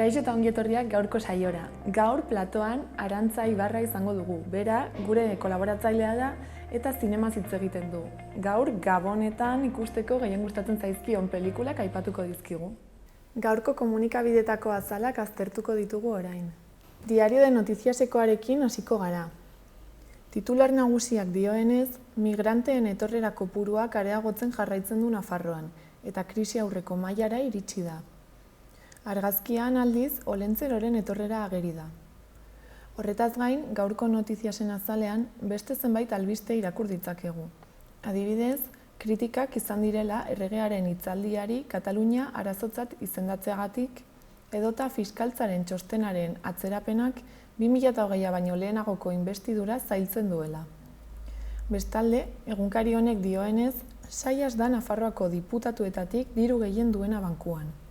Kaixo eta ongi etorriak gaurko saiora. Gaur platoan Arantza Ibarra izango dugu. Bera, gure kolaboratzailea da eta zinemaz hitz egiten du. Gaur Gabonetan ikusteko gehien gustatzen zaizkion pelikulak aipatuko dizkigu. Gaurko komunikabidetako azalak aztertuko ditugu orain. Diario de Notiziasekoarekin hasiko gara. Titular nagusiak dioenez, migranteen etorrera kopuruak areagotzen jarraitzen du Nafarroan eta krisi aurreko mailara iritsi da. Argazkian aldiz, Olentzeroren etorrera ageri da. Horretaz gain, gaurko notiziasen azalean, beste zenbait albiste irakur ditzakegu. Adibidez, kritikak izan direla erregearen hitzaldiari Katalunia arazotzat izendatzeagatik, edota fiskaltzaren txostenaren atzerapenak 2020 baino lehenagoko inbestidura zailtzen duela. Bestalde, egunkari honek dioenez, Saias da Nafarroako diputatuetatik diru gehien duena bankuan.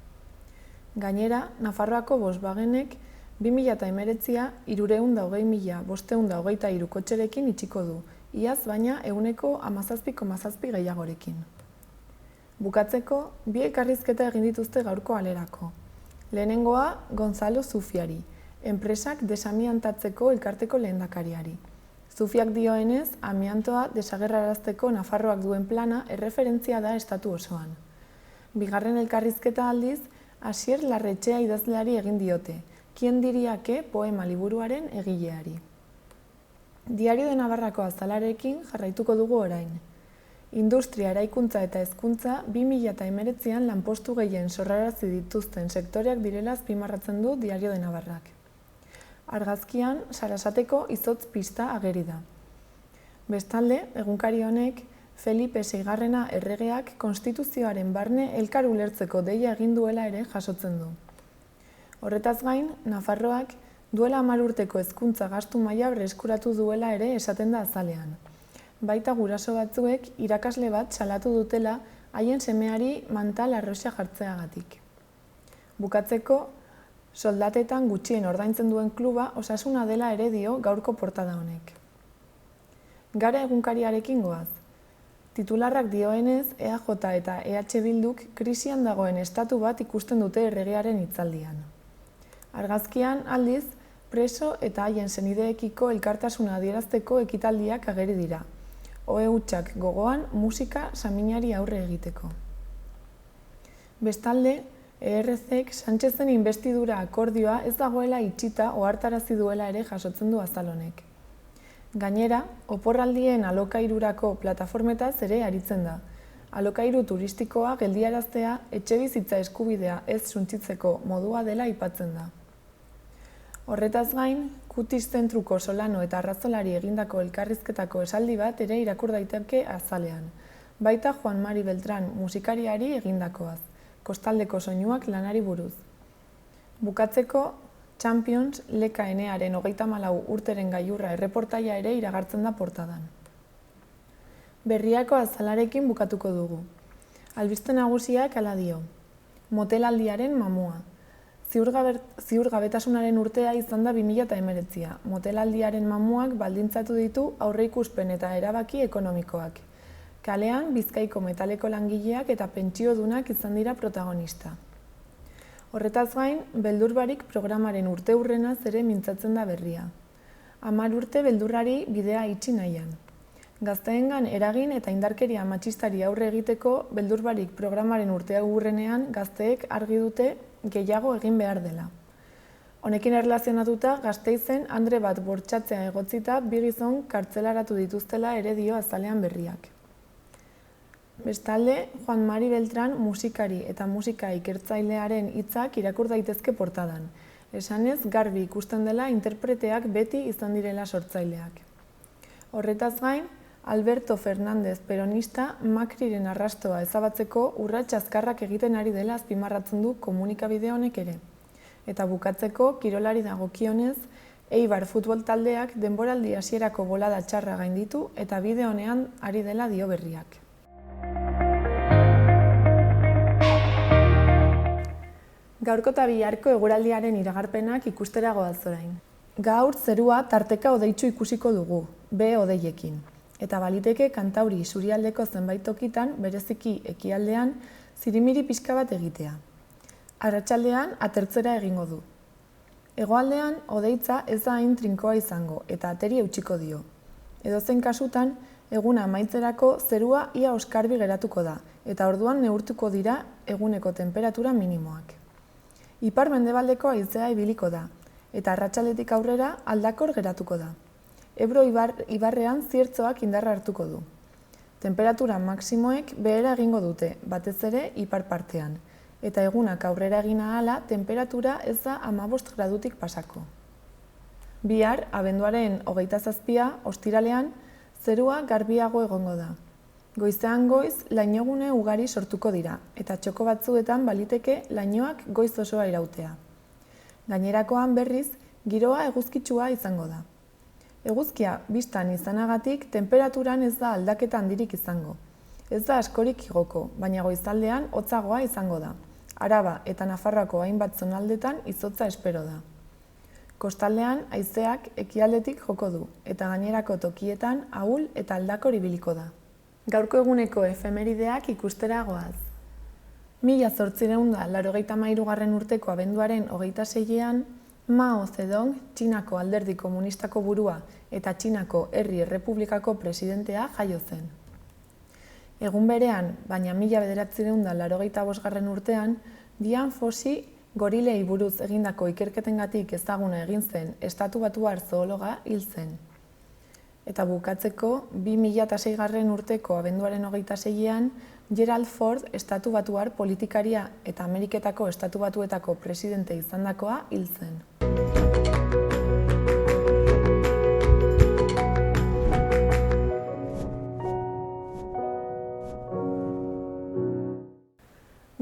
Gainera, Nafarroako Volkswagenek 2019 320.523 kotxerekin itxiko du, iaz baina 17,7% gehiagorekin. Bukatzeko, bi elkarrizketa egin dituzte gaurko alerako. Lehenengoa, Gonzalo Zufiari, enpresak desamiantatzeko elkarteko lehendakariari. Zufiak dioenez, amiantoa desagerrarazteko Nafarroak duen plana erreferentzia da estatu osoan. Bigarren elkarrizketa aldiz, Asier Larretxea idazleari egin diote, Kien diria que poema liburuaren egileari. Diario de Navarrako azalarekin jarraituko dugu orain. Industria, eraikuntza eta hezkuntza 2019an lanpostu gehien sorrarazi dituzten sektoreak direla azpimarratzen du Diario de Navarrak. Argazkian, Sarasateko izotz pista ageri da. Bestalde, egunkari honek, Felipe Seigarrena erregeak konstituzioaren barne elkar ulertzeko deia egin duela ere jasotzen du. Horretaz gain, Nafarroak duela 10 urteko hezkuntza gastu maila berreskuratu duela ere esaten da azalean. Baita guraso batzuek irakasle bat salatu dutela haien semeari mantal arrosa jartzeagatik. Bukatzeko, soldatetan gutxien ordaintzen duen kluba Osasuna dela ere dio gaurko portada honek. Gara egunkariarekin goaz. Titularrak dioenez, EAJ eta EH Bilduk krisian dagoen estatu bat ikusten dute erregearen hitzaldian. Argazkian, aldiz, preso eta haien senideekiko elkartasuna adierazteko ekitaldiak ageri dira. Ohe hutsak gogoan musika saminari aurre egiteko. Bestalde, ERZek Sánchezen inbestidura akordioa ez dagoela itxita ohartarazi duela ere jasotzen du azal honek. Gainera, oporraldien alokairurako plataformetaz ere aritzen da. Alokairu turistikoa geldiaraztea etxebizitza eskubidea ez suntsitzeko modua dela aipatzen da. Horretaz gain, Kutis zentruko Solano eta Arrazolari egindako elkarrizketako esaldi bat ere irakur daiteke azalean. Baita Juan Mari Beltran musikariari egindakoaz, kostaldeko soinuak lanari buruz. Bukatzeko, Champions Leka Enearen 34 urteren gailurra erreportaia ere iragartzen da portadan. Berriako azalarekin bukatuko dugu. Albiste nagusiak hala dio. Motelaldiaren mamua. Ziurgabetasunaren urtea izan da 2019. Motelaldiaren mamuak baldintzatu ditu aurreikuspen eta erabaki ekonomikoak. Kalean, Bizkaiko metaleko langileak eta pentsiodunak izan dira protagonista. Horretaz gain, beldurbarik programaren urteurrenaz ere mintzatzen da berria. 10 urte beldurrari bidea itxi nahian. Gazteengan eragin eta indarkeria matxistari aurre egiteko beldurbarik programaren urteurrenean gazteek argi dute gehiago egin behar dela. Honekin erlazionatuta, Gasteizen andre bat bortxatzea egotzita 2 gizon kartzelaratu dituztela ere dio azalean berriak. Bestalde, Juan Mari Beltran musikari eta musika ikertzailearen hitzak irakur daitezke portadan. Esanez, garbi ikusten dela interpreteak beti izan direla sortzaileak. Horretaz gain, Alberto Fernández peronista Macriren arrastoa ezabatzeko urrats azkarrak egiten ari dela azpimarratzen du komunikabide honek ere. Eta bukatzeko, kirolari dagokionez, Eibar futbol taldeak denboraldi hasierako bolada txarra gainditu eta bide honean ari dela dio berriak. Gaurko eta biharko eguraldiaren iragarpenak ikustera goaz orain. Gaur zerua tarteka hodeitsu ikusiko dugu, behe hodeiekin. Eta baliteke kantauri isurialdeko zenbait tokitan, bereziki ekialdean, zirimiri pixka bat egitea. Arratsaldean atertzera egingo du. Hegoaldean hodeitza ez da hain trinkoa izango eta ateri eutsiko dio. Edozein kasutan, eguna amaitzerako zerua ia oskarbi geratuko da eta orduan neurtuko dira eguneko tenperatura minimoak. Ipar-mendebaldeko haizea ibiliko da eta arratsaldetik aurrera aldakor geratuko da. Ebro ibarrean ziertzoak indarra hartuko du. Temperatura maksimoek behera egingo dute, batez ere ipar partean, eta egunak aurrera egin ahala temperatura ez da 15 gradutik pasako. Bihar, abenduaren 27, ostiralean, zerua garbiago egongo da. Goizean goiz, lainogune ugari sortuko dira, eta txoko batzuetan baliteke lainoak goiz osoa irautea. Gainerakoan berriz, giroa eguzkitsua izango da. Eguzkia bistan izanagatik temperaturan ez da aldaketa handirik izango. Ez da askorik igoko, baina goizaldean hotzagoa izango da. Araba eta Nafarroako hainbat zonaldetan izotza espero da. Kostaldean haizeak ekialdetik joko du, eta gainerako tokietan ahul eta aldakor ibiliko da. Gaurko eguneko efemerideak ikustera goaz. 1883 urteko abenduaren 26ean, Mao Zedong, Txinako alderdi komunistako burua eta Txinako Herri Errepublikako presidentea jaio zen. Egun berean, baina 1985 urtean, Dian Fossey gorilei buruz egindako ikerketengatik ezaguna egin zen estatubatuar zoologa hil zen. Eta bukatzeko, 2006 urteko abenduaren 26ean, Gerald Ford estatubatuar politikaria eta Ameriketako estatubatuetako presidente izandakoa hil zen.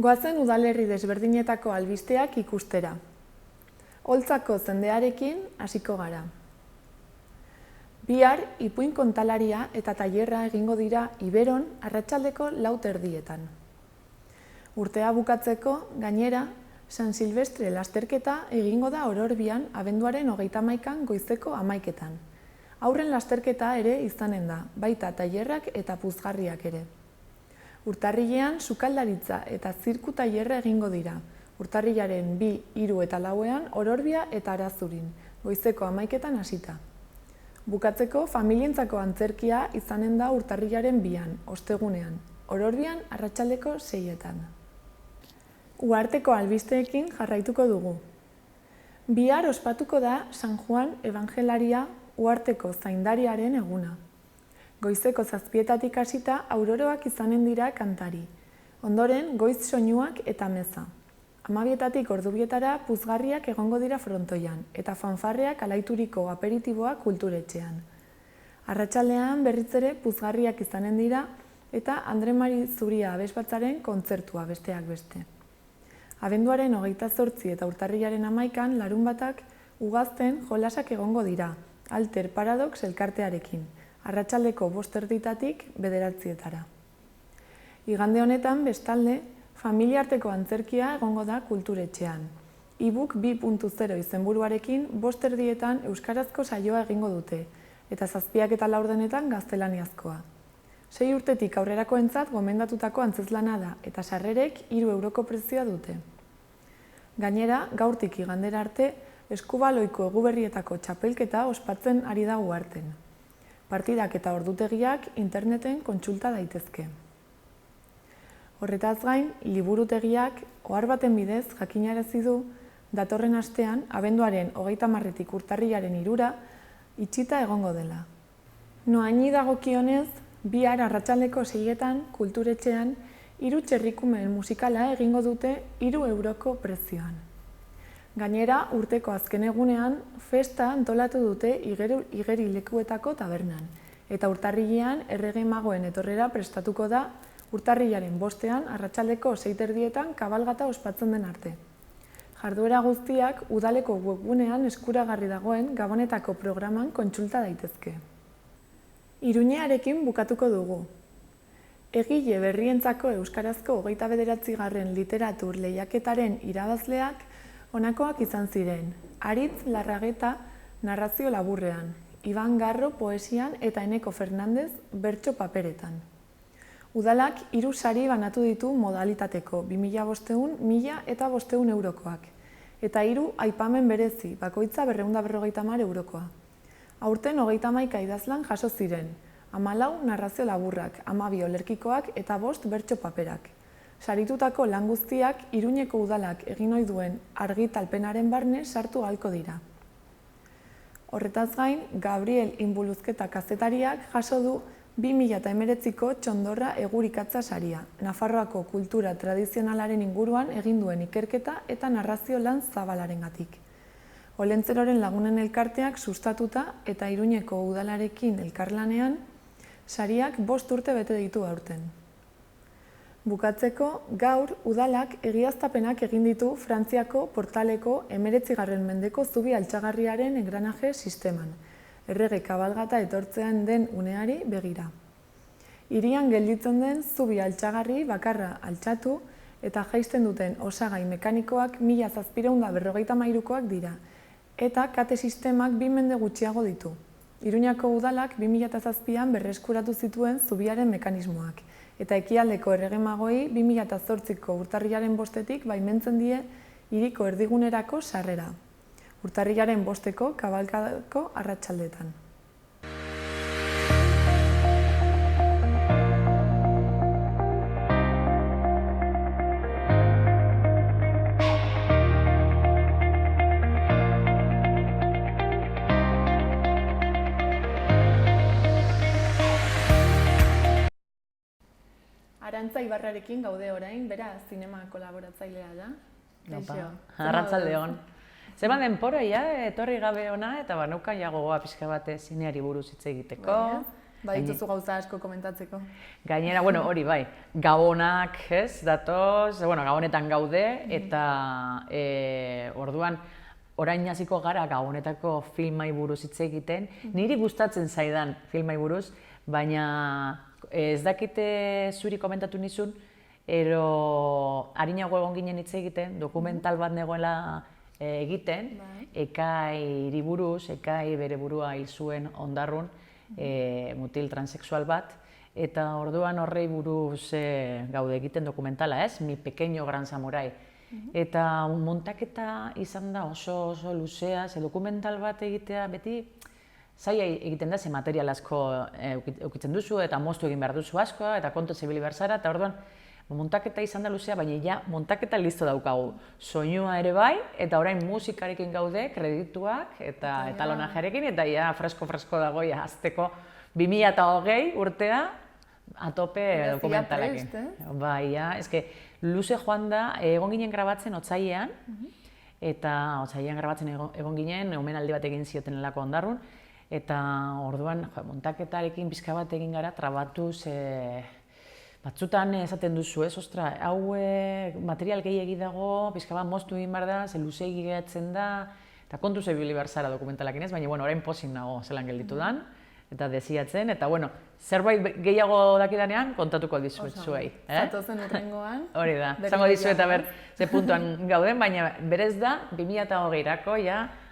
Goazen udalerri desberdinetako albisteak ikustera. Oltzako zendearekin hasiko gara. Bihar, ipuin kontalaria eta tailerra egingo dira Iberon arratsaldeko 4:00. Urtea bukatzeko, gainera, San Silvestre lasterketa egingo da Ororbian abenduaren 31 goizeko 11:00. Haurren lasterketa ere izanen da, baita tailerrak eta puzgarriak ere. Urtarrilean sukaldaritza eta zirku tailerra egingo dira. Urtarrilaren 2, 3 eta 4ean Ororbia eta Arazurin, goizeko 11:00 hasita. Bukatzeko familientzako antzerkia izanen da urtarrilaren 2, ostegunean, Ororbian arratsaldeko 6:00. Uharteko albisteekin jarraituko dugu. Bihar ospatuko da San Juan Evangelaria uharteko zaindariaren eguna. Goizeko 7:00 hasita auroroak izanen dira kantari. Ondoren, goiz soinuak eta meza. 12:00 ordubietara puzgarriak egongo dira frontoian, eta fanfarreak alaituriko aperitiboa kulturetxean. Arratsaldean berriz ere puzgarriak izanen dira, eta Andre Mari Zuria abesbatzaren kontzertua besteak beste. Abenduaren 28 eta urtarrilaren 11 larunbatak ugazten jolasak egongo dira, Alter Paradox elkartearekin, arratsaldeko 5:30 9:00. Igande honetan, bestalde, familiarteko antzerkia egongo da kulturetxean. E-book 2.0 izenburuarekin 5:30 euskarazko saioa egingo dute, eta 7 eta 4 gaztelaniazkoa. 6 urtetik aurrerakoentzat gomendatutako antzezlana da, eta sarrerek 3 euroko prezioa dute. Gainera, gaurtik igandera arte, eskubaloiko eguberrietako txapelketa ospatzen ari da uharten. Partidak eta ordutegiak interneten kontsulta daitezke. Horretaz gain, liburutegiak ohar baten bidez jakinarazi du datorren astean, abenduaren 30 urtarrilaren 3 itxita egongo dela. Noaini dagokionez, bihar arratsaldeko 6:00 kulturetxean 3 txerrikumen musikala egingo dute 3 euroko prezioan. Gainera, urteko azken egunean, festa antolatu dute igeri lekuetako tabernan, eta urtarrilean errege magoen etorrera prestatuko da urtarrilaren 5 arratsaldeko 6:30 kabalgata ospatzen den arte. Jarduera guztiak udaleko webgunean eskuragarri dagoen Gabonetako programan kontsulta daitezke. Iruñearekin bukatuko dugu. Egile berrientzako euskarazko 29. literatur lehiaketaren irabazleak honakoak izan ziren: Aritz Larrageta narrazio laburrean, Iban Garro poesian eta Eneko Fernandez bertso paperetan. Udalak 3 sari banatu ditu modalitateko, 2.500, 1.000 eta 500 eurokoak. Eta 3 aipamen berezi, bakoitza 250 eurokoa. Aurten 31 idazlan jaso ziren, 14 narrazio laburrak, 12 olerkikoak eta 5 bertso paperak. Saritutako lan guztiak Iruñeko udalak egin ohi duen argitalpenaren barne sartu ahalko dira. Horretaz gain, Gabriel Inbuluzketa kazetariak jaso du 2019ko Txondorra Egurikatza saria, Nafarroako kultura tradizionalaren inguruan egin duen ikerketa eta narrazio lan zabalarengatik. Olentzeroren Lagunen Elkarteak sustatuta eta Iruñeko udalarekin elkarlanean, sariak 5 urte bete ditu aurten. Bukatzeko, gaur udalak egiaztapenak egin ditu Frantziako Portaleko 19. mendeko zubi altxagarriaren engranaje sisteman, errege kabalgata etortzean den uneari begira. Hirian gelditzen den zubi altxagarri bakarra altxatu eta jaisten duten osagai mekanikoak 1753koak dira, eta kate sistemak 2 mende gutxiago ditu. Iruñako udalak 2007an berreskuratu zituen zubiaren mekanismoak, eta ekialdeko erregemagoi 2008ko urtarrilaren 5etik baimentzen die hiriko erdigunerako sarrera. Urtarrilaren 5eko kabalkadako arratsaldetan. Arantza Ibarrarekin gaude orain, bera zinema kolaboratzailea da. Arratsalde on. Zeban denpora etorri gabe ona eta banaukan ja gogoa pixka bat zineari buruz hitz egiteko. Badituzu gauza asko komentatzeko. Gainera, hori bai, Gabonak, datoz, Gabonetan gaude eta orduan orain hasiko gara Gabonetako filmai buruz hitz egiten. Niri gustatzen zaidan filmai buruz, baina ez dakite zuri komentatu nizun, harinago egon ginen hitz egiten, dokumental bat negoela egiten, Ekairi buruz, Ekai bere burua hil zuen Ondarrun, mutil transexual bat, eta orduan horrei buruz gaude egiten dokumentala, Mi pequeño gran samurai. Eta montaketa izan da oso luzea, dokumental bat egitea beti zaila egiten da, ze material asko eukitzen duzu eta moztu egin behar duzu asko eta kontu zibili behar zara, eta orduan montaketa izan da luzea, baina ja montaketa listo daukagu. Soinua ere bai, eta orain musikarekin gaude, kredituak eta etalonajearekin, eta ja fresko dago hasteko 2020 urtea atope dokumentalakin. Bai, eske luze joan da, egon ginen grabatzen otsailean, eta otsailean grabatzen egon ginen, omenaldi bat egin ziotenelako Ondarrun, eta orduan montaketarekin pixka bat egin gara, trabatuz, batzutan esaten duzu, ostra, hau material gehiegi dago, pixka bat moztu egin behar da, ze luzeegi gehatzen da, eta kontu zebili behar zara dokumentalakin ez, baina orain pozik nago zelan gelditu dan, eta desiatzen, eta zerbait gehiago dakidanean kontatuko dizuet zuei. Zatozen urrengoan. Hori da, zango dizuet aber ze puntuan gauden, baina berez da 2020rako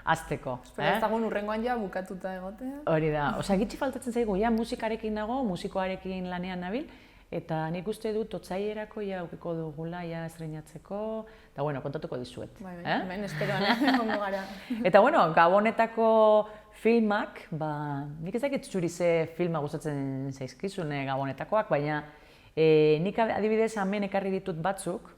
azteko. Espero ezagun urrengoan bukatuta egotea. Hori da, gitxi faltatzen zaigu, musikarekin nago, musikoarekin lanean nabil, eta nik uste dut otsailerako ukiko dugula estreinatzeko, eta kontatuko dizuet. Hemen esperoan egongo gara. Eta Gabonetako filmak, nik ez dakit zuri ze filma gustatzen zaizkizune Gabonetakoak, baina nik adibidez hemen ekarri ditut batzuk,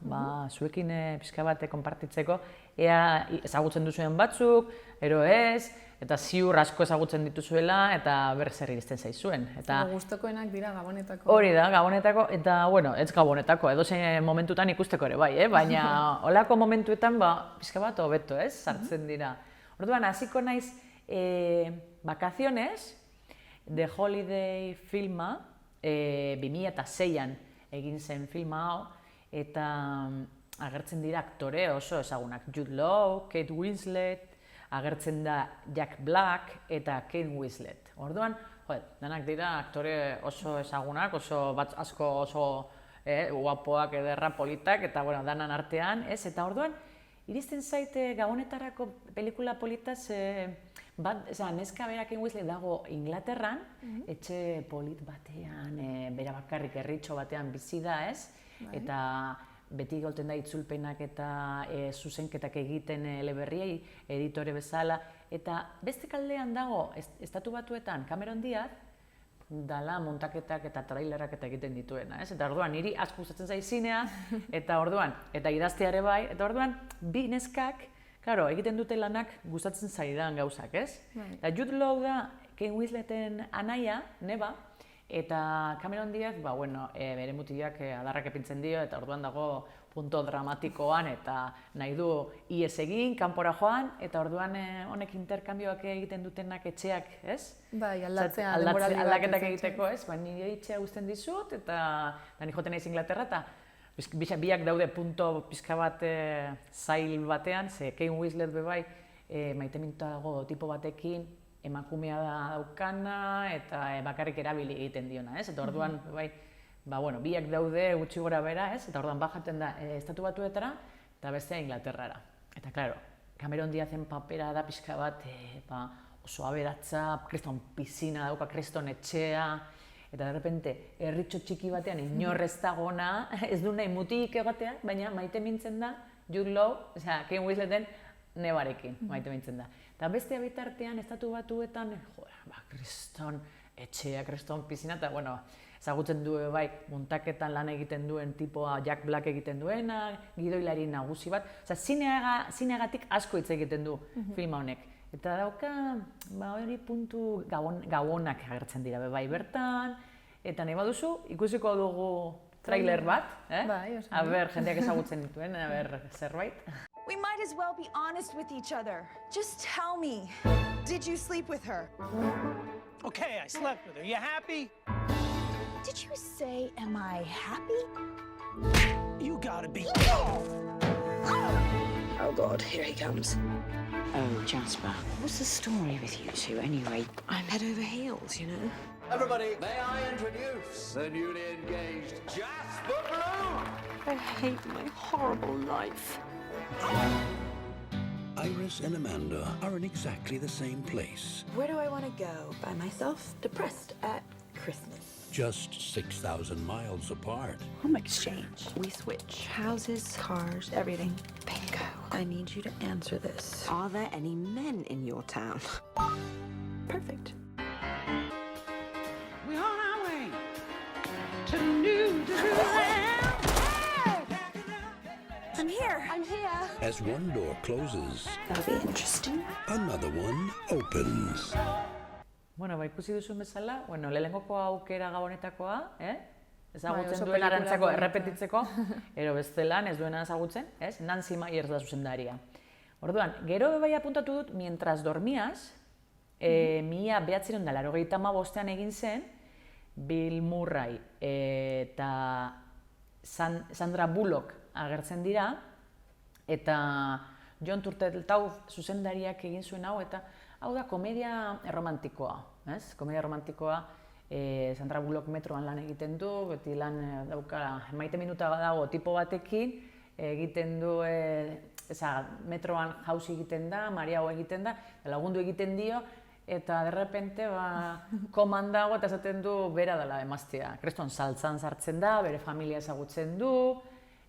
zuekin pixka bat konpartitzeko, ea ezagutzen duzuen batzuk, ero ez, eta ziur asko ezagutzen dituzuela, eta zer iristen zaizuen. Gustokoenak dira Gabonetako. Hori da, Gabonetako, eta ez Gabonetako, edozein momentutan ikusteko ere bai, baina holako momentuetan pixka bat hobeto, sartzen dira. Orduan, hasiko naiz Vacaciones, The Holiday filma, 2006an egin zen filma hau, eta agertzen dira aktore oso ezagunak. Jude Law, Kate Winslet, agertzen da Jack Black eta Kate Winslet. Orduan, denak dira aktore oso ezagunak, asko oso guapoak, ederra, politak, eta danan artean, eta orduan, iristen zaite Gabonetarako pelikula politaz Neska bera Kate Winslet dago Inglaterran, etxe polit batean, bera bakarrik herritxo batean bizi da, ez? Eta beti golten da itzulpenak eta zuzenketak egiten eleberriei, editore bezala. Eta beste kaldean dago, Estatu Batuetan, Cameron Diaz, dala montaketak eta trailerak eta egiten dituena, ez? Eta orduan, niri asko gustatzen zait zinea, eta orduan, eta idaztea ere bai, eta orduan, bi neskak, claro, egiten dute lanak gustatzen zaidan gauzak, ez? Eta Jude Law da Kate Winsleten anaia, neba, eta Cameron Diaz, bere mutilak adarrak epintzen dio, eta orduan dago punto dramatikoan, eta nahi du ihes egin, kanpora joan, eta orduan honek interkambioak egiten dutenak etxeak, ez? Bai, aldatzea, denboraldi bat. Aldaketak egiteko, ez? Nire etxea uzten dizut, eta ni joten naiz Inglaterra, eta biak daude punto pixka bat zail batean, ze Kate Winslet bebai maiteminduta dago tipo batekin, emakumea daukana eta bakarrik erabili egiten diona, ez? Eta orduan, biak daude gutxi gora bera, ez? Eta orduan bajaten da Estatu Batuetara eta bestea Inglaterrara. Eta, klaro, Cameron Diazen papera da pixka bat oso aberatza, kriston pisina dauka, kriston etxea, eta de repente, herritxo txiki batean inorrez dagona, ez du nahi mutik egotea, baina maite mintzen da, Jude Law, Kate Winsleten nebarekin maite mintzen da. Eta beste bitartean, Estatu Batuetan, kriston etxea, kriston pisina, eta, ezagutzen du bai, montaketan lan egiten duen tipoa Jack Black egiten duena, gidoilari nagusi bat, zineagatik asko hitz egiten du filma honek. Eta dauka, hori puntu gabonak agertzen dira bai bertan, eta nahi baduzu, ikusiko dugu trailer bat, aber jendeak ezagutzen dituen, aber zerbait. We might as well be honest with each other. Just tell me, did you sleep with her? Okay, I slept with her. You happy? Did you say, am I happy? You gotta be... Oh God, here he comes. Oh, Jasper, what's the story with you two anyway? I'm head over heels, you know. Everybody, may I introduce the newly engaged Jasper Bloom? I hate my horrible life. Iris and Amanda are in exactly the same place. Where do I want to go? By myself? Depressed at Christmas. Just 6,000 miles apart. Home exchange. We switch houses, cars, everything. Bingo. I need you to answer this. Are there any men in your town? Perfect. We're on our way to New Zealand. I'm here. I'm here. As one door closes, That'll be interesting. another one opens. Ikusi duzun bezala, lehenengoko aukera gabonetakoa, ezagutzen oso duen pelikula arantzako bonita. errepetitzeko, ero bestelan ez duena ezagutzen, Nancy Myers da zuzendaria. Orduan, gero bai apuntatu dut, mientras dormiaz, 1985ean egin zen, Bill Murray eta Sandra Bullock agertzen dira, eta John Turteltaub zuzendariak egin zuen hau, eta hau da komedia romantikoa, ez? Komedia romantikoa, Sandra Bullock metroan lan egiten du, beti lan dauka, maite minuta dago tipo batekin, egiten du, metroan jauzi egiten da, mariago egiten da, lagundu egiten dio, eta derrepente koman dago eta esaten du bera dela emaztea. Kriston saltzan sartzen da, bere familia ezagutzen du,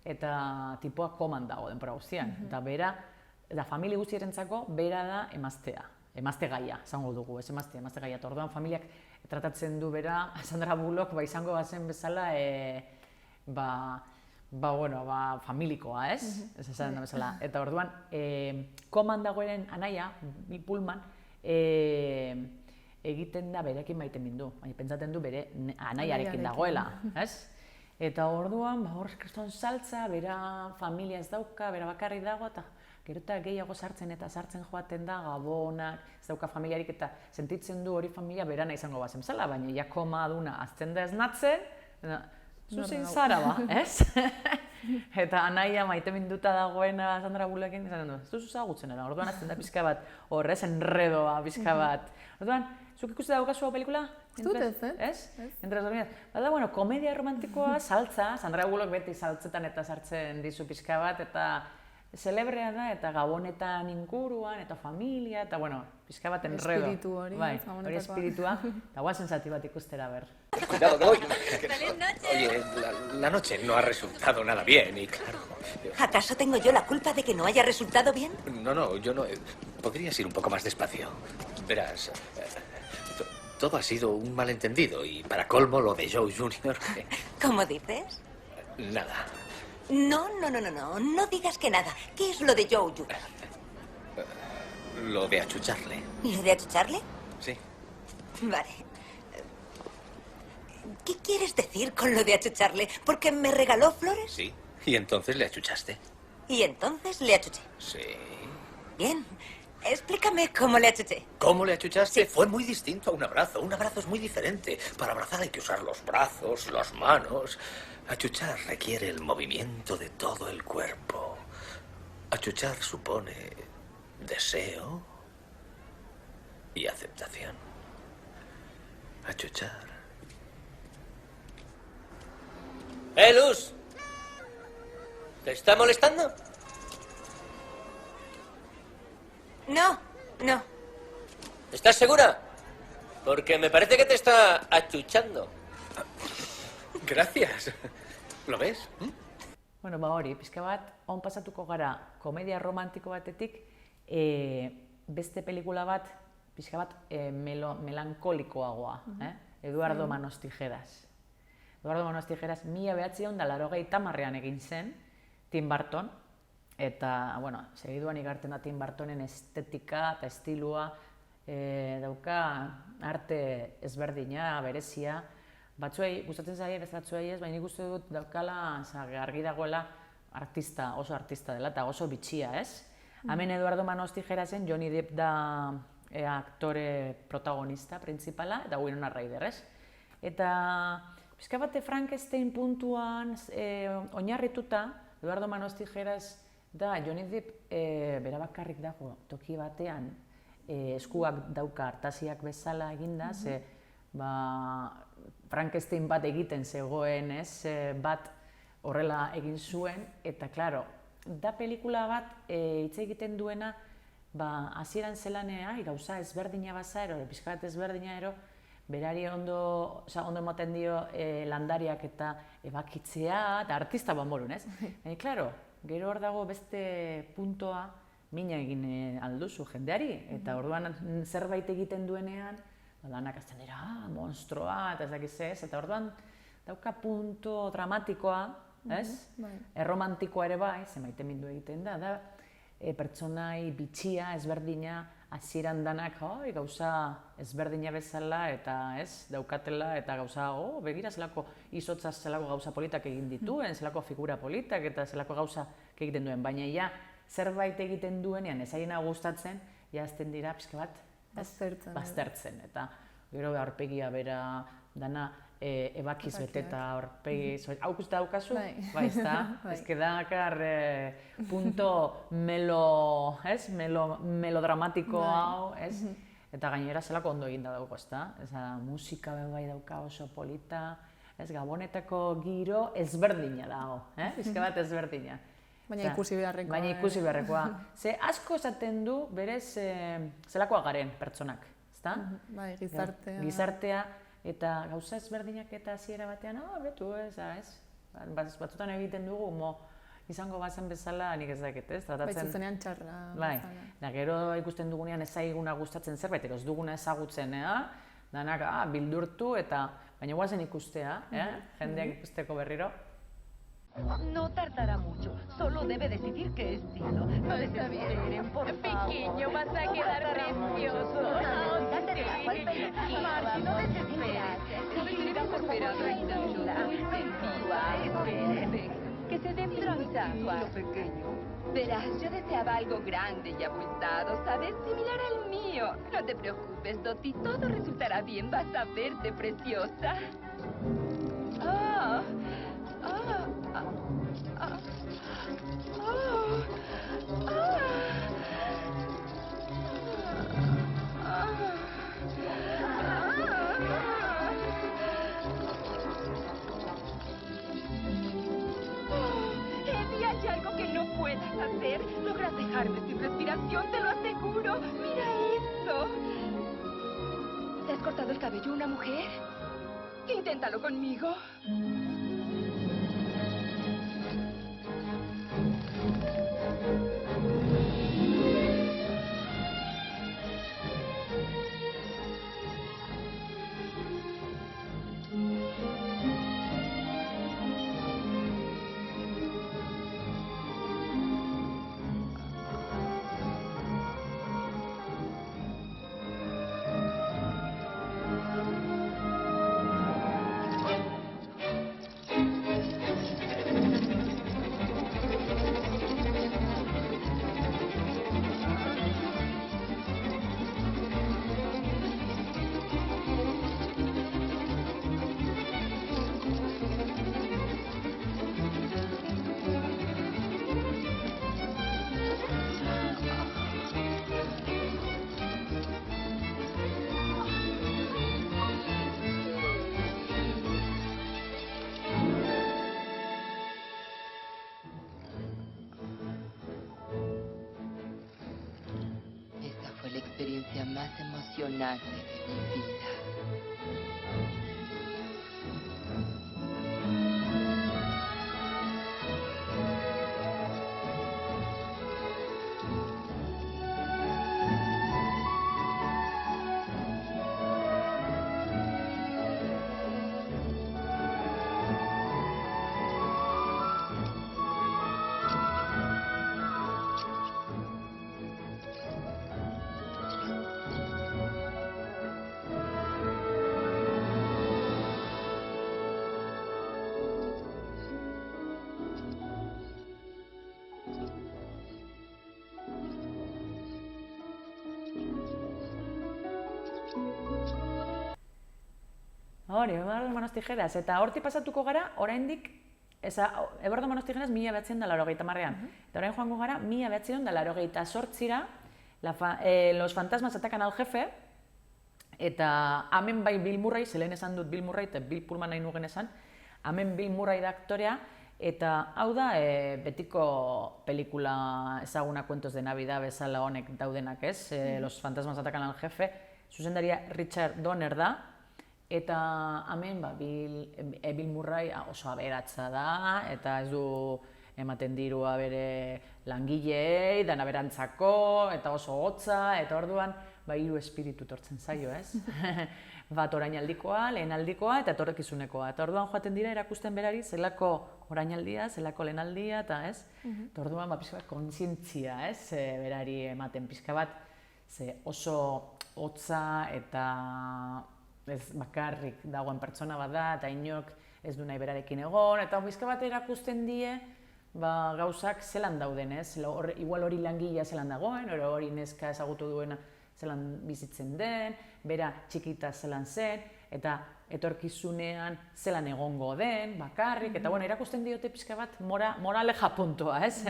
eta tipoa koman dago denbora guztian. Eta bera, eta familia guztierentzako bera da emaztea. Emazte gaia, zango dugu, ez emazte gaia. Eta orduan familiak tratatzen du bera, Sandra Bullock izango bazen bezala, familikoa, ez? Ez esan da bezala. Eta orduan, koman dagoen anaia, Bill Pullman, egiten da berekin maite mindu. Pentsaten du bere anaiarekin dagoela, ez? Eta orduan, hor kriston saltza, bera familia ez dauka, bera bakarrik dago, eta gero eta gehiago sartzen eta sartzen joaten da, gabonak, ez dauka familiarik, eta sentitzen du hori familia berana izango bazen bezala, baina ja koma aduna azten da esnatzen, zuzen zara ba, ez? Eta anaia maite minduta dagoena Sandra Bullockin, esaten du, ez duzu zagutzen era, orduan azten da pixka bat, horrez enredoa pixka bat. Orduan, zuk ikusi daukazu pelikula? Ez dut ez, ez? Entres dormidas. Bada, komedia romantikoa, saltza, Sandra Bullock beti saltzetan eta sartzen dizu pixka bat, eta celebrea da, eta gabonetan inguruan, eta familia, eta, bueno, pixka bat enredo. Espiritu hori, bai, gabonetakoa. hori espiritua, eta guazen zati bat ikustera, ber. Cuidado, que voy. Oye, la noche no ha resultado nada bien y claro... ¿Acaso tengo yo la culpa de que no haya resultado bien? No, yo no... Podrías ir un poco más despacio. Verás, todo ha sido un malentendido y para colmo lo de Joe Jr. ¿Cómo dices? Nada. No digas que nada. ¿Qué es lo de Joe Jr.? Lo de achucharle. ¿Lo de achucharle? Sí. Vale. ¿Qué quieres decir con lo de achucharle? ¿Porque me regaló flores? Sí. ¿Y entonces le achuchaste? Y entonces le achuché. Sí. Bien. Explícame cómo le achuché. ¿Cómo le achuchaste? Sí. Fue muy distinto a un abrazo. Un abrazo es muy diferente. Para abrazar hay que usar los brazos, las manos. Achuchar requiere el movimiento de todo el cuerpo. Achuchar supone deseo y aceptación. Achuchar. Luz! ¿Te está molestando? No. ¿Estás segura? Porque me parece que te está achuchando. Gracias. ¿Lo ves? Bueno, hori, pixka bat, on pasatuko gara komedia romantiko batetik, beste pelikula bat, pixka bat, melankolikoagoa, Eduardo Manos Tijeras. Eduardo Manos Tijeras, 1980ean egin zen, Tim Burton, eta, bueno, segiduan igartzen da Tim Burtonen estetika eta estilua, dauka arte ezberdina, berezia, batzuei gustatzen zaie, beste batzuei ez, baina nik uste dut daukala, argi dagoela, oso artista dela, eta oso bitxia, ez? Hemen Eduardo Manos Tijerasen, Johnny Depp da aktore protagonista, principala, eta Winona Ryder, ez? Eta, pixka bate Frankenstein puntuan oinarrituta, Eduardo Manos Tijeras da Johnny Depp bera bakarrik dago toki batean, eskuak dauka artaziak bezala eginda, ze Frankenstein bat egiten zegoen, bat horrela egin zuen, eta, klaro, da pelikula bat hitz egiten duena, hasieran zelanea, gauza ezberdina baza ero, pixka bat ezberdina ero, berari ondo ematen dio landariak eta ebakitzea, eta artista banborun, ez? Baina, klaro, gero hor dago beste puntoa mina egin alduzu jendeari, eta orduan zerbait egiten duenean, lanak azten dira, monstroa, eta ez dakiz ez, eta orduan dauka punto dramatikoa, ez? Erromantikoa ere bai, ze maite mindu egiten da, pertsonai bitxia, ezberdina, hasieran danak gauza ezberdina bezala, eta ez, daukatela, eta gauza, begira zelako izotza zelako gauza politak egin dituen, zelako figura politak, eta zelako gauza egiten duen, baina ja, zerbait egiten duenean, ez aiena gustatzen, ja azten dira, pixka bat, baztertzen, eta gero aurpegia bera dana ebakiz beteta aurpegi, hau ikusten daukazu? Bai, ez da? Ez que dakar punto melodramatiko hau, ez? Eta gainera zelako ondo eginda dauko, ez da? Musika bai dauka oso polita, ez Gabonetako giro ezberdina dago, pixka bat ezberdina. Baina ikusi beharrekoa. Baina ikusi beharrekoa. Ze asko esaten du berez zelakoa garen pertsonak, ezta? Bai, gizartea. Gizartea, eta gauza ezberdinak eta hasiera batean, betu ez, batzutan egiten dugu, izango bazen bezala, nik ez dakit, ez? Bai, zuzenean txarra. Bai, eta gero ikusten dugunean ez zaiguna gustatzen zerbait, ez duguna ezagutzen, danak bildurtu eta, baina guazen ikustea, jendeak ikusteko berriro. No tardará mucho, solo debe decidir qué estilo. No desesperen, por favor. Pequeño, vas a quedar precioso. Marty, no desesperes. Seguirá por favor tranquila. Espere, que se dé lo pequeño. Verás, yo deseaba algo grande y abultado, ¿sabes? Similar al mío. No te preocupes, Dottie, todo resultará bien. Vas a verte preciosa. Eddie, hay algo que no puedas vas a hacer? Logras dejarme sin respiración, te lo aseguro. Mira esto. ¿Te has cortado el cabello una mujer? Inténtalo conmigo. La experiencia más emocionante de mi vida. Hori, Eduardo Manos Tijeras, eta hortik pasatuko gara, oraindik, Eduardo Manos Tijeras 1980an. Eta orain joango gara 1988ra, Los fantasmas atacan al jefe, eta hemen bai Bill Murray, zelen esan dut Bill Murray, eta Bill Pullman nahi nugen esan, hemen Bill Murray da aktorea, eta hau da betiko pelikula ezaguna Cuentos de Navidad bezala honek daudenak, ez? Los fantasmas atacan al jefe, zuzendaria Richard Donner da, eta hemen Bill Murray oso aberatsa da, eta ez du ematen dirua bere langileei, dana berantzako, eta oso hotza, eta orduan hiru espiritu tortzen zaio, ez? Bat orainaldikoa, lehenaldikoa eta etorkizunekoa. Eta orduan joaten dira erakusten berari zelako orainaldia, zelako lehenaldia, eta ez? Eta orduan pixka bat kontzientzia, ez? Berari ematen pixka bat, oso hotza eta ez bakarrik dagoen pertsona bat da, eta inok ez du nahi berarekin egon, eta pixka bat erakusten die gauzak zelan dauden, ez? Igual hori langilea zelan dagoen, hori neska ezagutu duena zelan bizitzen den, bera txikita zelan zen, eta etorkizunean zelan egongo den, bakarrik, eta erakusten diote pixka bat moraleja puntua, ez?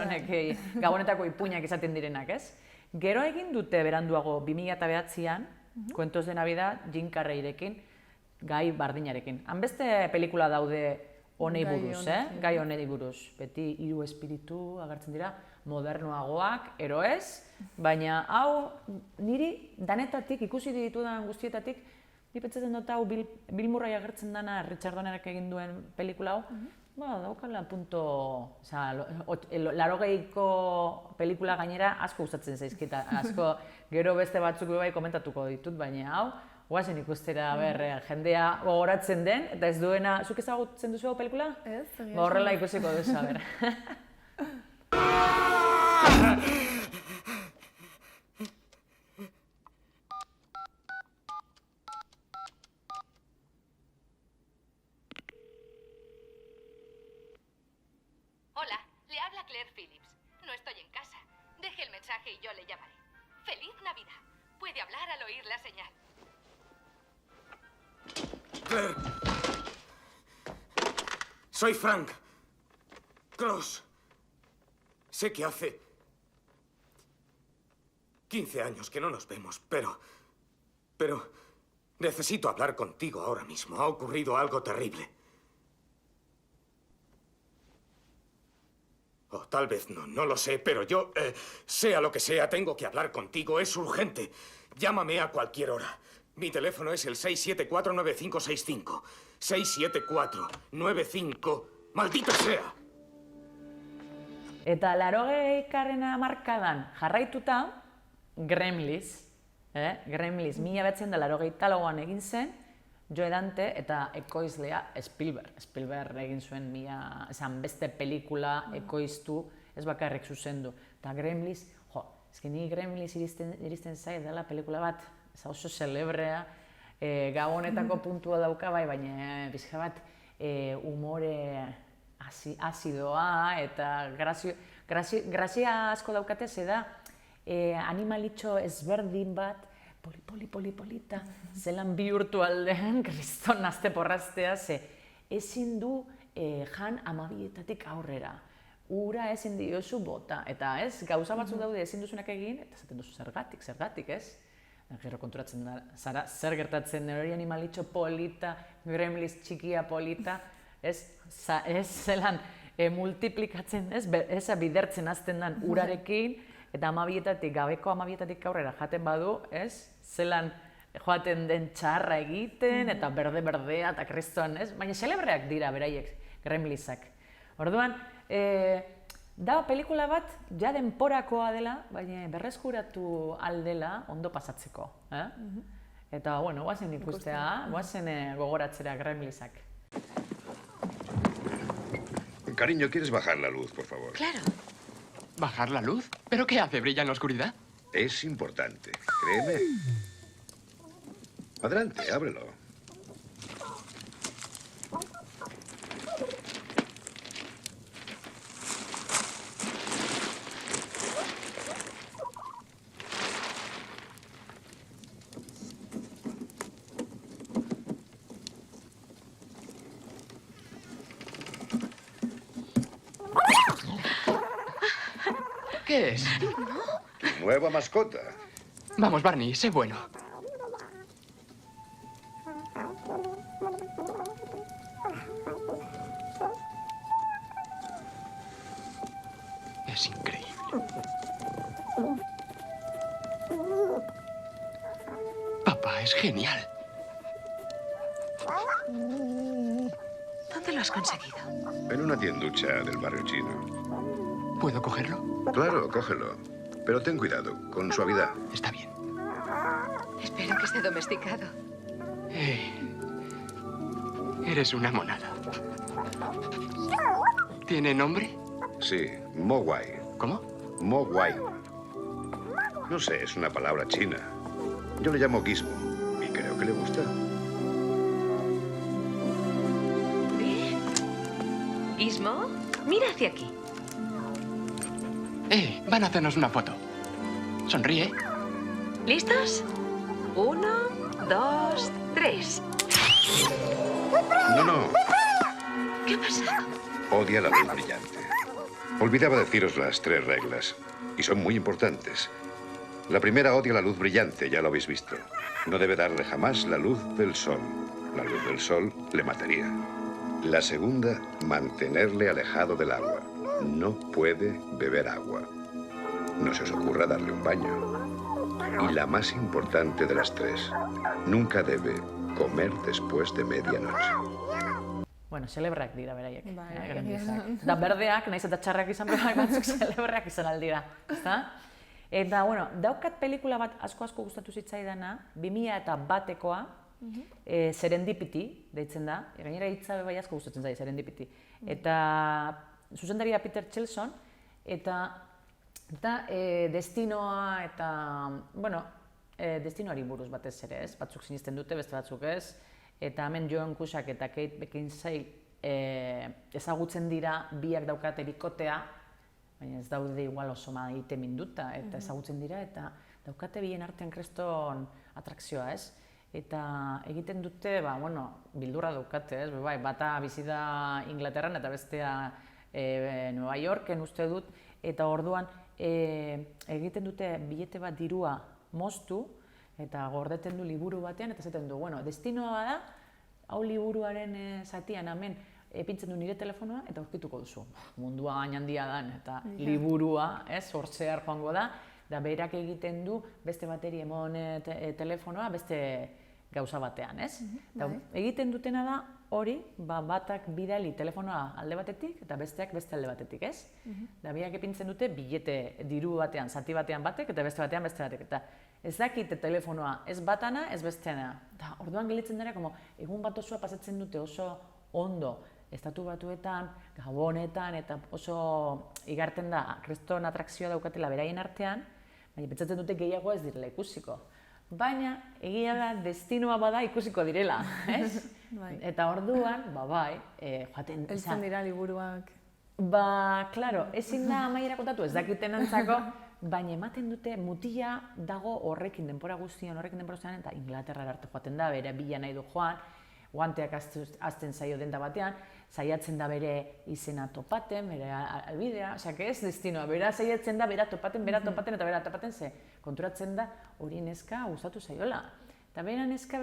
Gabonetako ipuinak izaten direnak, ez? Gero egin dute beranduago 2009an, Cuentos de Navidad, Jim Carreyrekin, gai bardinarekin. Han beste pelikula daude honei buruz, gai honei buruz. Beti hiru espiritu agertzen dira, modernoagoak, ero ez, baina hau niri danetatik, ikusi ditudan guztietatik, ni pentsatzen dut hau Bill Murray agertzen dana Richard Donnerak egin duen pelikula hau, daukala punto, 80ko pelikula gainera asko gustatzen zaizkita, asko gero beste batzuk bai komentatuko ditut, baina hau, guazen ikustera jendea gogoratzen den, eta ez duena, zuk ezagutzen duzu hau pelikula? Ez, horrela ikusiko duzu, Hola, le habla Claire Phillips. No estoy en casa. Deje el mensaje y yo le llamaré. ¡Feliz Navidad! Puede hablar al oír la señal. Claire. Soy Frank. Cross. Sé que hace 15 años que no nos vemos, pero necesito hablar contigo ahora mismo. Ha ocurrido algo terrible. O tal vez no, no lo sé, pero yo, sea lo que sea, tengo que hablar contigo, es urgente. Llámame a cualquier hora. Mi teléfono es el 674-9565. 674-95... ¡Maldita sea! Eta 80. hamarkadan jarraituta, Gremlins, Gremlins 1984an egin zen, Joe Dante eta ekoizlea Spielberg. Spielberg egin zuen beste pelikula ekoiztu, ez bakarrik zuzendu. Eta Gremlins, ni Gremlins iristen zait dela pelikula bat, oso celebrea, gabonetako puntua dauka bai, baina pixka bat umore azidoa eta grazia asko daukate, ze da animalitxo ezberdin bat, polita, zelan bihurtu aldean, kriston nazte porraztea, ze ezin du jan 12etatik aurrera. Ura ezin diozu bota, eta ez, gauza batzu daude ezin duzunak egin, eta zaten duzu zergatik, ez? Gero konturatzen zara, zer gertatzen hori animalitxo polita, Gremlins txikia polita, ez zelan multiplikatzen, ez bidertzen azten den urarekin, eta gabeko 12etatik aurrera jaten badu, ez? Zelan joaten den txarra egiten, eta berdea, eta kristoan, ez? Baina celebreak dira beraiek, Gremlinsak. Orduan, da pelikula bat, ja denporakoa dela, baina berreskuratu aldela ondo pasatzeko. Eta, bueno, guazen ikustea, guazen gogoratzera Gremlinsak. Cariño, ¿quieres bajar la luz, por favor? Claro. ¿Bajar la luz? ¿Pero qué hace? ¿Brilla en la oscuridad? Es importante, créeme. Adelante, ábrelo. ¿Qué es? Tu nueva mascota. Vamos, Barney, sé bueno. Es increíble. Papá, es genial. ¿Dónde lo has conseguido? En una tienducha del barrio chino. ¿Puedo cogerlo? Claro, cógelo. Pero ten cuidado, con suavidad. Está bien. Espero que esté domesticado. Eres una monada. ¿Tiene nombre? Sí, Mogwai. ¿Cómo? Mogwai. No sé, es una palabra china. Yo le llamo Gizmo y creo que le gusta. ¿Gizmo? Mira hacia aquí. Van a hacernos una foto. Sonríe. ¿Listos? 1, 2, 3. No. ¿Qué ha pasado? Odia la luz brillante. Olvidaba deciros las 3 reglas, y son muy importantes. La primera, odia la luz brillante, ya lo habéis visto. No debe darle jamás la luz del sol. La luz del sol le mataría. La segunda, mantenerle alejado del agua. No puede beber agua. No se os ocurra darle un baño. Y la más importante de las 3, nunca debe comer después de medianoche. Bueno, celebrak dira beraiek. Da berdeak, nahiz eta txarrak izan behar batzuk celebrak izan aldira. Eta, bueno, daukat pelikula bat asko gustatu zitzaidana, 2001koa, Serendipity, deitzen da. Gainera hitza bai asko gustatzen zait, Serendipity. Eta zuzendaria Peter Chelson, eta destinoa eta, bueno, destinoari buruz batez ere, ez? Batzuk sinisten dute, beste batzuk ez. Eta hemen Joan Cusack eta Kate Beckinsale ezagutzen dira, biak daukate bikotea, baina ez daude igual oso maite minduta, eta ezagutzen dira, eta daukate bien artean kreston atrakzioa, ez? Eta egiten dute, bildurra daukate, ez? Bata bizi da Inglaterran eta bestea Nueva Yorken uste dut, eta orduan egiten dute bilete bat dirua moztu, eta gordeten du liburu batean, eta zaten du, destinoa da, hau liburuaren zatian hemen epintzen du nire telefonoa eta aurkituko duzu. Mundua gain handia dan eta liburua, hortzear joango da, da berak egiten du beste bateri emon telefonoa beste gauza batean, ez? Egiten dutena da hori, batak bidali telefonoa alde batetik eta besteak beste alde batetik, ez? Da biak epintzen dute bilete diru batean, zati batean batek eta beste batean beste batek. Eta ez dakite telefonoa ez batana, ez besteana. Da orduan gelitzen dara, egun bat osoa pasatzen dute oso ondo, Estatu Batuetan, Gabonetan, eta oso igarten da, kriston atrakzioa daukatela beraien artean, baina pentsatzen dute gehiago ez direla ikusiko. Baina, egia da, destinoa bada ikusiko direla, ez? Eta orduan, bai, joaten... Eltzen dira liburuak. Klaro, ezin da amaiera kontatu, ez dakiten antzako, baina ematen dute mutila dago horrekin denbora guztian, eta Inglaterrara arte joaten da, bere bila nahi du joan, guanteak azten zaio denda batean, saiatzen da bere izena topaten, bere albidea, osea, ez destinoa, bera saiatzen da, bera topaten, eta bera topaten, ze konturatzen da hori neska gustatu zaiola. Eta bera neska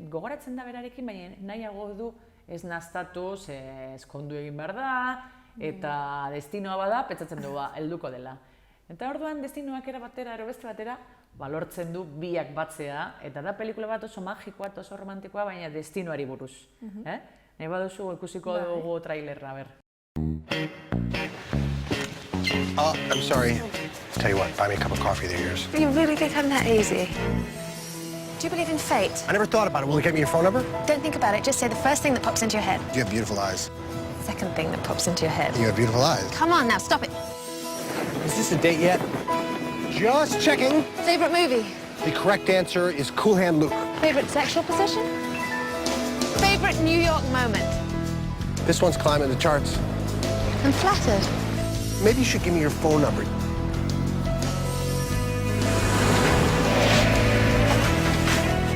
gogoratzen da berarekin, baina nahiago du ez naztatu, ze eskondu egin behar da, eta destinoa bada, pentsatzen du helduko dela. Eta orduan destinoak era batera, ero beste batera, lortzen du biak batzea, eta da pelikula bat oso magikoa eta oso romantikoa, baina destinoari buruz. Nahi baduzu ikusiko dugu trailerra, ber. Oh, I'm sorry. Tell you what, buy me a cup of coffee, they're yours. You really think I'm that easy? Do you believe in fate? I never thought about it. Will you get me your phone number? Don't think about it, just say the first thing that pops into your head. You have beautiful eyes. Second thing that pops into your head. You have beautiful eyes. Come on now, stop it. Is this a date yet? Just checking. Favorite movie? The correct answer is Cool Hand Luke. Favorite sexual position? Favorite New York moment? This one's climbing the charts. I'm flattered. Maybe you should give me your phone number.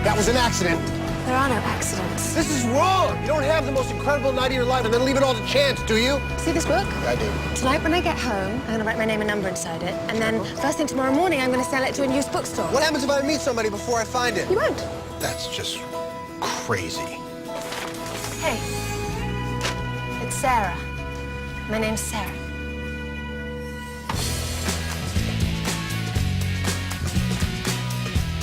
That was an accident. There are no accidents. This is wrong. You don't have the most incredible night of your life and then leave it all to chance, do you? See this book? I do. Tonight when I get home, I'm gonna write my name and number inside it, and then first thing tomorrow morning, I'm gonna sell it to a used bookstore. What happens if I meet somebody before I find it? You won't. That's just crazy. Hey, it's Sarah. My name's Sarah.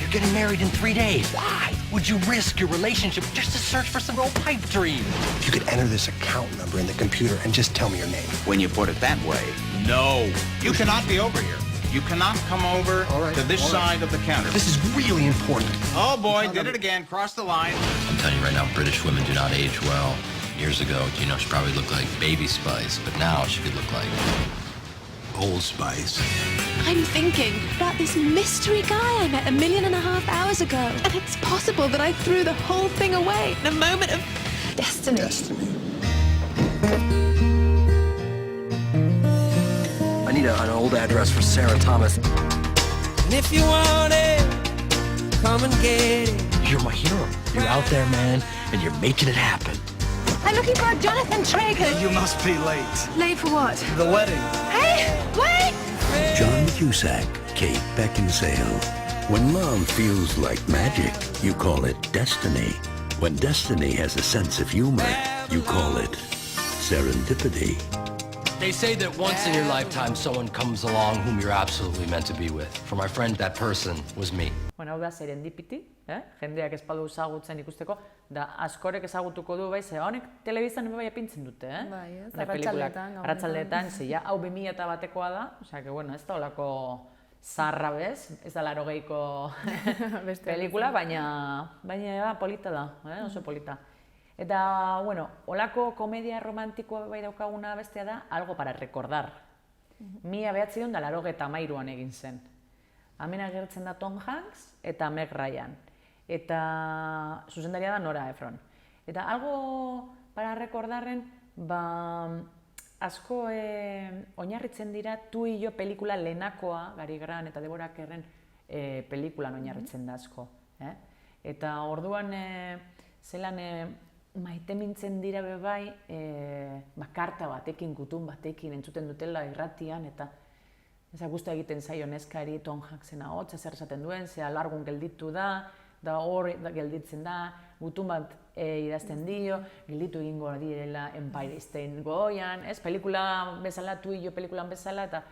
You're getting married in 3 days. Why would you risk your relationship just to search for some old pipe dream? If you could enter this account number in the computer and just tell me your name. When you put it that way, no. You cannot be over here. You cannot come over to this side of the counter. This is really important. Oh boy, did it again, crossed the line. I'm telling you right now, British women do not age well. Years ago, you know, she probably looked like Baby Spice, but now she could look like Old Spice. I'm thinking about this mystery guy I met 1.5 million hours ago. And it's possible that I threw the whole thing away in a moment of destiny. I need an old address for Sarah Thomas. And if you want it, come and get it. You're my hero. You're out there, man, and you're making it happen. I'm looking for Jonathan Traeger. You must be late. Late for what? The wedding. Hey, wait! John Cusack, Kate Beckinsale. When love feels like magic, you call it destiny. When destiny has a sense of humor, you call it serendipity. They say that once in your lifetime, someone comes along whom you're absolutely meant to be with. For my friend, that person was me. Bueno, hau da serendipity, jendeak espaldu ezagutzen ikusteko, da askorek ezagutuko du, bai, ze honek telebiztan bai apintzen dute, Bai, ez, arratsaldeetan, ze ja, hau 2000 batekoa da, osea, que bueno, ez da olako zarra bez, ez da 80ko pelikula, baina polita da, oso polita. Eta, bueno, olako komedia romantikoa bai daukaguna bestea da, algo para recordar. 1983an egin zen. Hemen agertzen da Tom Hanks eta Meg Ryan. Eta zuzendaria da Nora Ephron. Eta algo para recordarren, asko oinarritzen dira Tu y Yo pelikula lehenakoa, Gary Grant eta Deborah Kerren pelikulan oinarritzen da asko. Eta orduan zelan maite mintzen dira bebai, karta batekin, gutun batekin entzuten dutela irratian, eta gustu egiten zaio neskari Tom Hanksena hotza zer esaten duen, ze alargun gelditu da hor gelditzen da, gutun bat idazten dio, gelditu egingo direla Empire State goian, ez? Pelikula bezala, tu jo pelikulan bezala, eta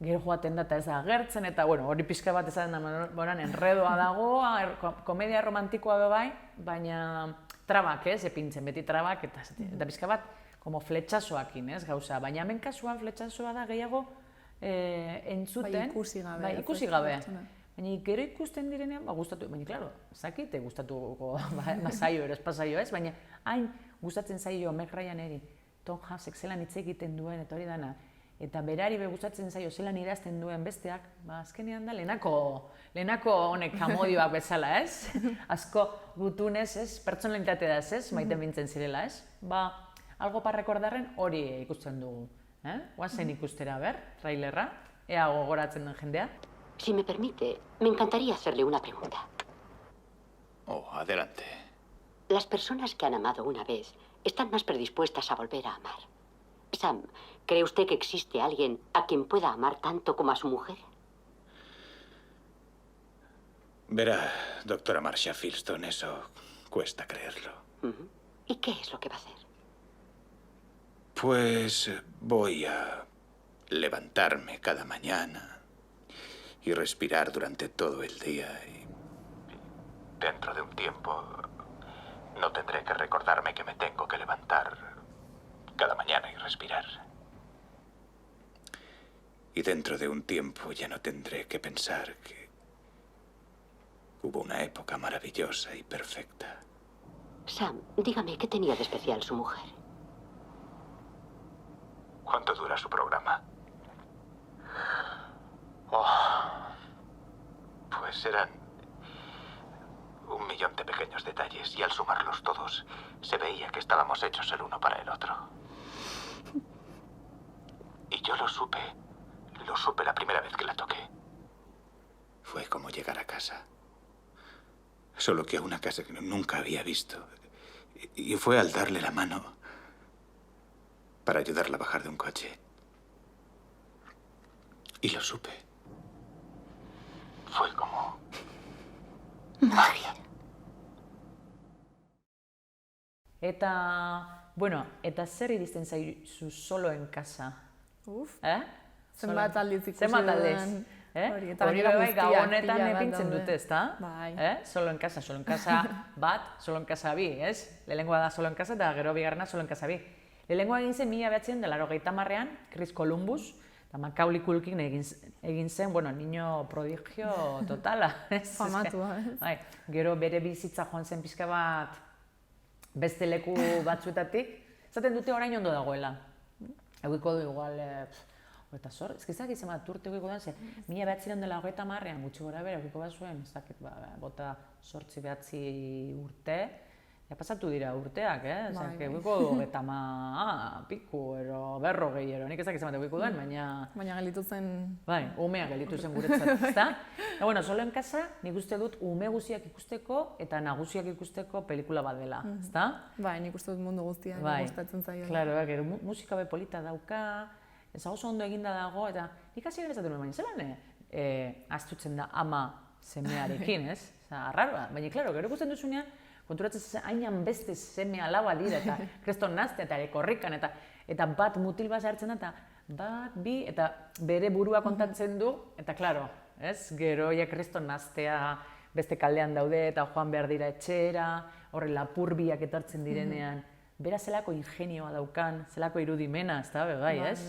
gero joaten da eta ez da agertzen, eta hori pixka bat esaten da, enredoa dago, komedia romantikoa bai, baina trabak, epintzen, beti trabak, eta pixka bat, como fletxasoakin, gauza, baina hemen kasuan fletxasoa da gehiago entzuten, ikusi gabe. Baina gero ikusten direnean, gustatu, baina, klaro, zakite gustatuko saio ero, espasaio ez, baina hain gustatzen zaio Meg Ryaneri, Tom Hanksek zelan hitz egiten duen, eta hori dana, eta berari gustatzen zaio zelan idazten duen besteak, azkenean da lehenako honek kamodioak bezala, ez? Asko gutunez, ez? Pertsonalitate da, ez? Maiten bintzen zirela, ez? Algo para recordarren hori ikusten dugu. Guazen ikustera, trailerra, ea gogoratzen den jendea. Si me permite, me encantaría hacerle una pregunta. Oh, adelante. Las personas que han amado una vez están más predispuestas a volver a amar. Sam, ¿cree usted que existe alguien a quien pueda amar tanto como a su mujer? Verá, doctora Marcia Filston, eso cuesta creerlo. ¿Y qué es lo que va a hacer? Pues voy a levantarme cada mañana y respirar durante todo el día. Y dentro de un tiempo no tendré que recordarme que me tengo que levantar cada mañana y respirar. Y dentro de un tiempo ya no tendré que pensar que hubo una época maravillosa y perfecta. Sam, dígame, ¿qué tenía de especial su mujer? ¿Cuánto dura su programa? Pues eran 1.000.000 de pequeños detalles y al sumarlos todos se veía que estábamos hechos el uno para el otro. Y yo lo supe la primera vez que la toqué. Fue como llegar a casa. Solo que a una casa que nunca había visto. Y fue al darle la mano para ayudarla a bajar de un coche. Y lo supe. Fue como magia. Eta zer iristen zaizu solo en casa? Zenbat aldiz ikusi Zenbat aldiz? Hori bai gabonetan epintzen dute, ezta? Solo en casa bat, solo en casa bi, ez? Lehenengoa da solo en casa eta gero bigarrena solo en casa bi. Lehenengoa egin zen 1980an, Chris Columbus, eta Macaulay Culkin egin zen, niño prodigio totala. Famatua, ez? Gero bere bizitza joan zen pixka bat beste leku batzuetatik, zaten dute orain ondo dagoela. Eguiko du igual, eta zor, ezkizak izan bat urte eguiko den, 1980an gutxi gora bera, eguiko bat zuen, ez dakit, bota 8-9 urte, pasatu dira urteak, eguiko du eta piku, ero berro gehiero, nik ezak izan bat eguiko duen, baina... Baina gelitu zen... Bai, umea gelitu zen guretzat, ezta? Solo en casa, nik uste dut ume guziak ikusteko eta nagusiak ikusteko pelikula bat dela, ezta? Bai, nik uste dut mundu guztiak gustatzen zaio. Claro, gero musika be polita dauka, ez oso ondo eginda dago, eta nik hasi gero esaten nuen, baina zelan astutzen da ama semearekin, ez? Arraroa, baina, claro, gero ikusten duzunean, konturatzen zen, hainan beste seme alaba dira, eta kreston nazte, eta korrikan, eta bat mutil bat hartzen da, eta bat, bi, eta bere burua kontatzen du, eta, klaro, ez? Gero, kreston naztea beste kaldean daude, eta joan behar dira etxera, horre lapurbiak etortzen direnean, bera zelako ingenioa daukan, zelako irudimena, ez da, bai, ez?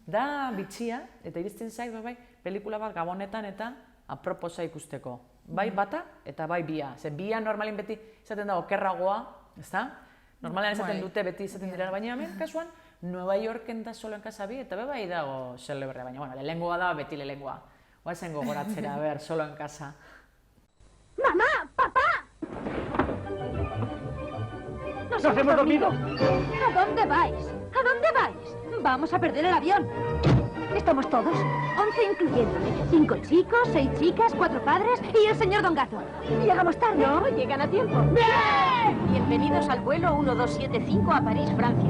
Da bitxia, eta iristen zait, bai, pelikula bat gabonetan eta aproposa ikusteko. Bai bata eta bai bia. Ze bia normalin beti izaten da okerragoa, ezta? Normalean esaten dute beti izaten dira, baina hemen kasuan Nueva Yorken da solo en casa bi eta bai dago xelebrea, baina lehengoa da beti lehengoa. Oazen gogoratzera, solo en casa. ¡Mamá! ¡Papá! ¡Nos hemos dormido! ¿A dónde vais? ¿A dónde vais? Vamos a perder el avión. Estamos todos, 11 incluyéndome. 5 chicos, 6 chicas, 4 padres y el señor Don Gato. ¿Llegamos tarde? No, llegan a tiempo. ¡Bien! Bienvenidos al vuelo 1275 a París, Francia.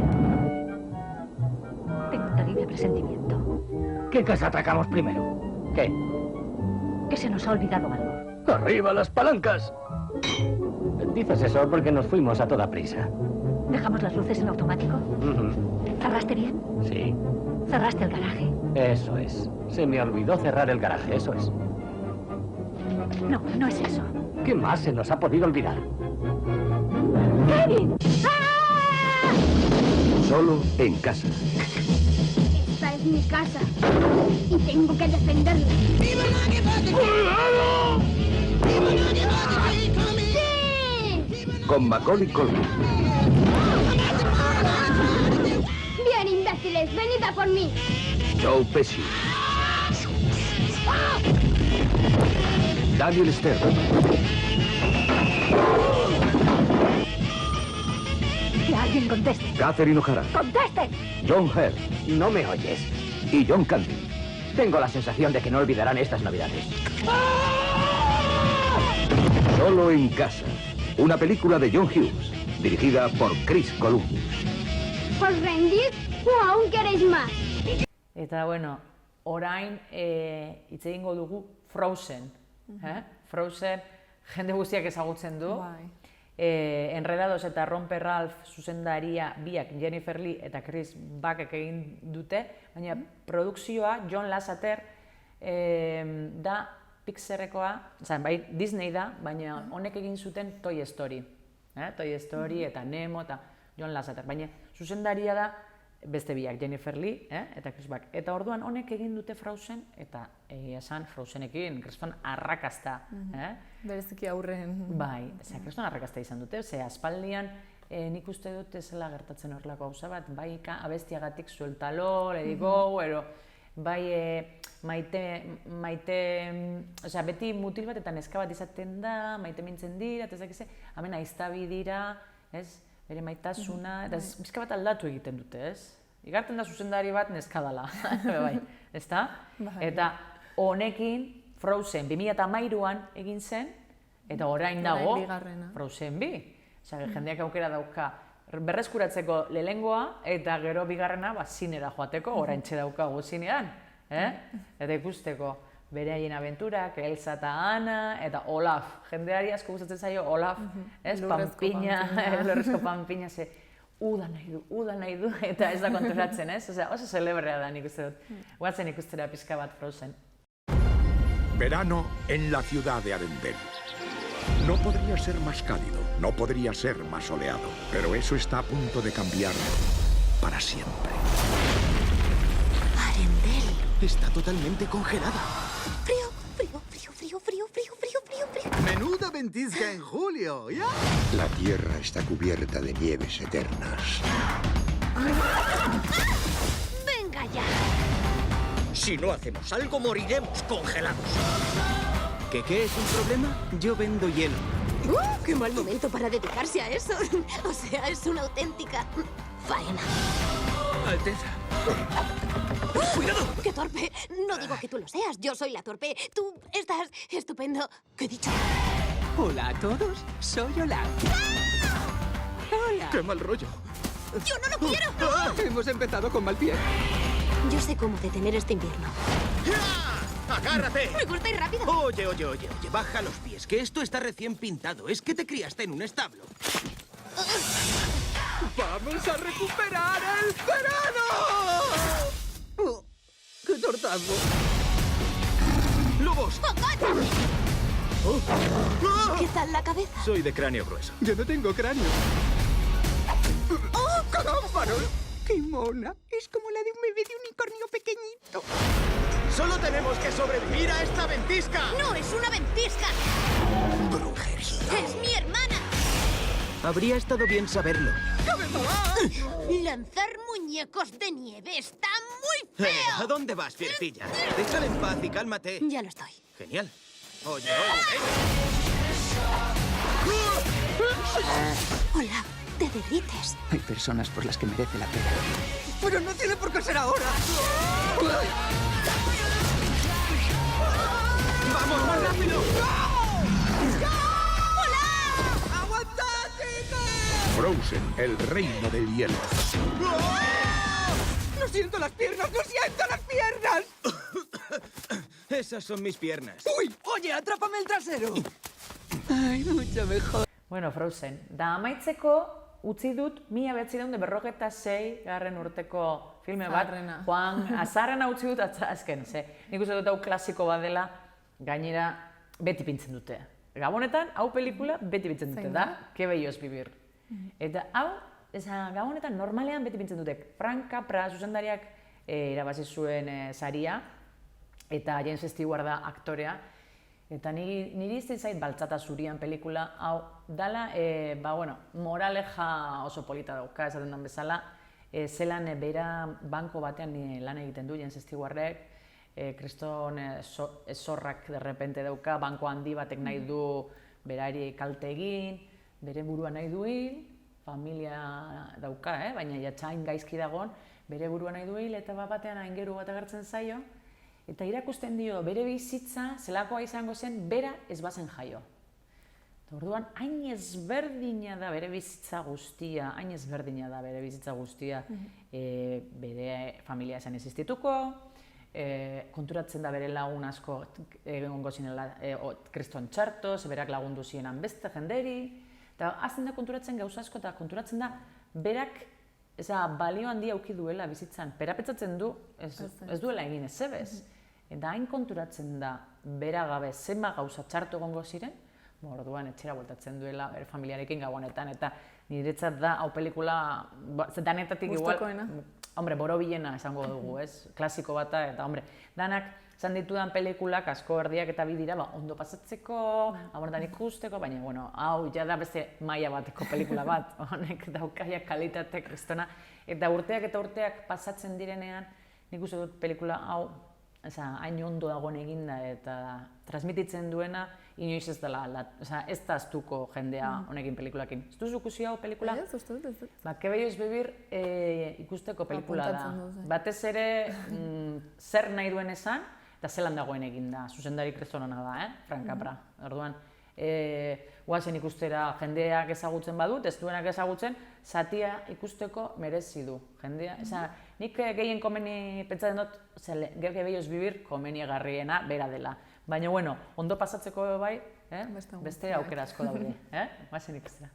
Tengo un terrible presentimiento. ¿Qué casa atacamos primero? ¿Qué? Que se nos ha olvidado algo. ¡Arriba las palancas! Dices eso porque nos fuimos a toda prisa. ¿Dejamos las luces en automático? ¿Cerraste bien? Sí. ¿Cerraste el garaje? Eso es. Se me olvidó cerrar el garaje, eso es. No, no es eso. ¿Qué más se nos ha podido olvidar? ¡Kevin! Solo en casa. Esta es mi casa y tengo que defenderla. Con Macaulay Culkin. Bien, imbéciles, venid a por mí. Joe Pesci. Daniel Stern. Que alguien conteste. Catherine O'Hara. ¡Conteste! John Hurt. No me oyes. Y John Candy. Tengo la sensación de que no olvidarán estas navidades. Solo en casa. Una película de John Hughes, dirigida por Chris Columbus. ¿Os rendís o aún queréis más? Eta, bueno, orain hitz egingo dugu Frozen. Frozen jende guztiak ezagutzen du. Enredados eta Romper Ralph zuzendaria biak Jennifer Lee eta Chris Buckek egin dute, baina produkzioa John Lasseter da Pixarrekoa, bai Disney da, baina honek egin zuten Toy Story. Toy Story eta Nemo eta John Lasseter, baina zuzendaria da beste biak, Jennifer Lee eta Chris Buck. Eta orduan honek egin dute Frozen eta egia esan Frozenekin kriston arrakasta. Bereziki aurren. Bai, kriston arrakasta izan dute, aspaldian nik uste dut zela gertatzen horrelako gauza bat, bai abestiagatik sueltalo, let it go, bai maite, osea, beti mutil bat eta neska bat izaten da, maite mintzen dira, eta ezakize, hemen aiztabi dira, ez? Bere maitasuna, eta bizka bat aldatu egiten dute, ez? Igartzen da zuzendari bat neska dela, bai, ezta? Eta honekin Frozen 2013an egin zen, eta orain dago Frozen 2. Osea, jendeak aukera dauka berreskuratzeko lehengoa eta gero bigarrena zinera joateko, oraintxe daukagu zinean. Eta ikusteko beraien abenturak, Elsa eta Anna, eta Olaf. Jendeari asko gustatzen zaio Olaf, panpina, lurrezko panpina, ze uda nahi du, eta ez da konturatzen, ez? Osea, oso celebrea da nik uste dut. Guatzen ikustera pixka bat Frozen. Verano en la ciudad de Arendelle. No podría ser más cálido, no podría ser más soleado, pero eso está a punto de cambiar para siempre. Arendelle. Está totalmente congelada. Frío, frío, frío, frío, frío, frío, frío, frío, frío. Menuda ventisca en julio, ¿ya? La tierra está cubierta de nieves eternas. ¡Venga ya! Si no hacemos algo, moriremos congelados. ¿Qué es un problema? Yo vendo hielo. ¡Qué mal momento para dedicarse a eso! O sea, es una auténtica faena. Alteza. ¡Cuidado! ¡Qué torpe! No digo que tú lo seas, yo soy la torpe. Tú estás estupendo. ¿Qué he dicho? Hola a todos, soy Olaf. Hola. ¡Qué mal rollo! ¡Yo no lo quiero! Hemos empezado con mal pie. Yo sé cómo detener este invierno. ¡Agárrate! Me gusta ir rápido. Oye, baja los pies, que esto está recién pintado. Es que te criaste en un establo. ¡Vamos a recuperar el verano! Oh, ¡qué tortazo! ¡Lobos! ¡Agáchate! ¿Qué tal la cabeza? Soy de cráneo grueso. Yo no tengo cráneo. ¡Oh, caramba! ¡Qué mona! Es como la de un bebé de unicornio pequeñito. ¡Solo tenemos que sobrevivir a esta ventisca! ¡No es una ventisca! ¡Brujería! ¡Es mi hermana! Habría estado bien saberlo. Lanzar muñecos de nieve está muy feo. ¿A dónde vas, fiercilla? Déjala en paz y cálmate. Ya lo estoy. Genial. Oye. Hola, te derrites. Hay personas por las que merece la pena. Pero no tiene por qué ser ahora. ¡Vamos, más rápido! Frozen, el reino del hielo. ¡No siento las piernas! ¡No siento las piernas! Esas son mis piernas. ¡Uy! ¡Oye, atrápame el trasero! Ay, mucho mejor. Bueno, Frozen. Da amaitzeko utzi dut 1956 garren urteko filme bat. Zaharrena utzi dut azken, nik uste dut hau klasiko bat dela, gainera beti pintzen dute. Gabonetan, hau pelikula beti pintzen dute, da? Que bellos vivir. Eta hau, gabonetan normalean beti pintzen dute. Frank Capra, zuzendariak irabazi zuen saria, eta James Stewart da aktorea. Eta niri izten zait Baltzata zurian pelikula, hau dala, moraleja oso polita dauka, esaten den bezala, zelan bera banko batean lan egiten du James Stewartek, kriston zorrak derrepente dauka, banko handi batek nahi du berari kalte egin, bere burua nahi du hil, familia dauka, baina jatxain gaizki dagoen, bere burua nahi du hil, eta batean aingeru bat agertzen zaio, eta irakusten dio bere bizitza zelakoa izango zen bera ez bazen jaio. Orduan, hain ezberdina da bere bizitza guztia, bere familia esan existituko, konturatzen da bere lagun asko egongo zinela kriston txarto, berak lagundu zienan beste jenderi, eta azten da konturatzen gauza asko eta konturatzen da berak balio handia auki duela bizitzan, perapetzatzen du ez duela egin ez zebez. Eta hain konturatzen da bera gabe zenba gauza txartu egongo ziren, orduan etxera bueltatzen duela bere familiarekin gabonetan, eta niretzat da hau pelikula, danetatik igual, borobilena esango dugu, ez? Klasiko bata, eta danak zan ditudan pelikulak asko erdiak eta bidira, ondo pasatzeko, abordan ikusteko, baina, hau ja da beste maila bateko pelikula bat, honek daukaiak kalitate kristona, eta urteak pasatzen direnean, nik uste dut pelikula hau, hain ondo dagoen eginda eta transmititzen duena, inoiz ez dela, ez da aztuko jendea honekin pelikulakin. Ez duzu ikusi hau pelikula? Ez, uste dut. Que bellos vivir ikusteko pelikula da. Batez ere, zer nahi duen esan, eta zelan dagoen eginda. Zuzendari kristona da, Frank Capra. Orduan, guazen ikustera jendeak ezagutzen badut, ez duenak ezagutzen, zatia ikusteko merezi du. Nik gehien komeni pentsatzen dut, que bellos vivir komeniagarriena bera dela. Baina, ondo pasatzeko bai, beste aukera asko daude. Guazen ikustera.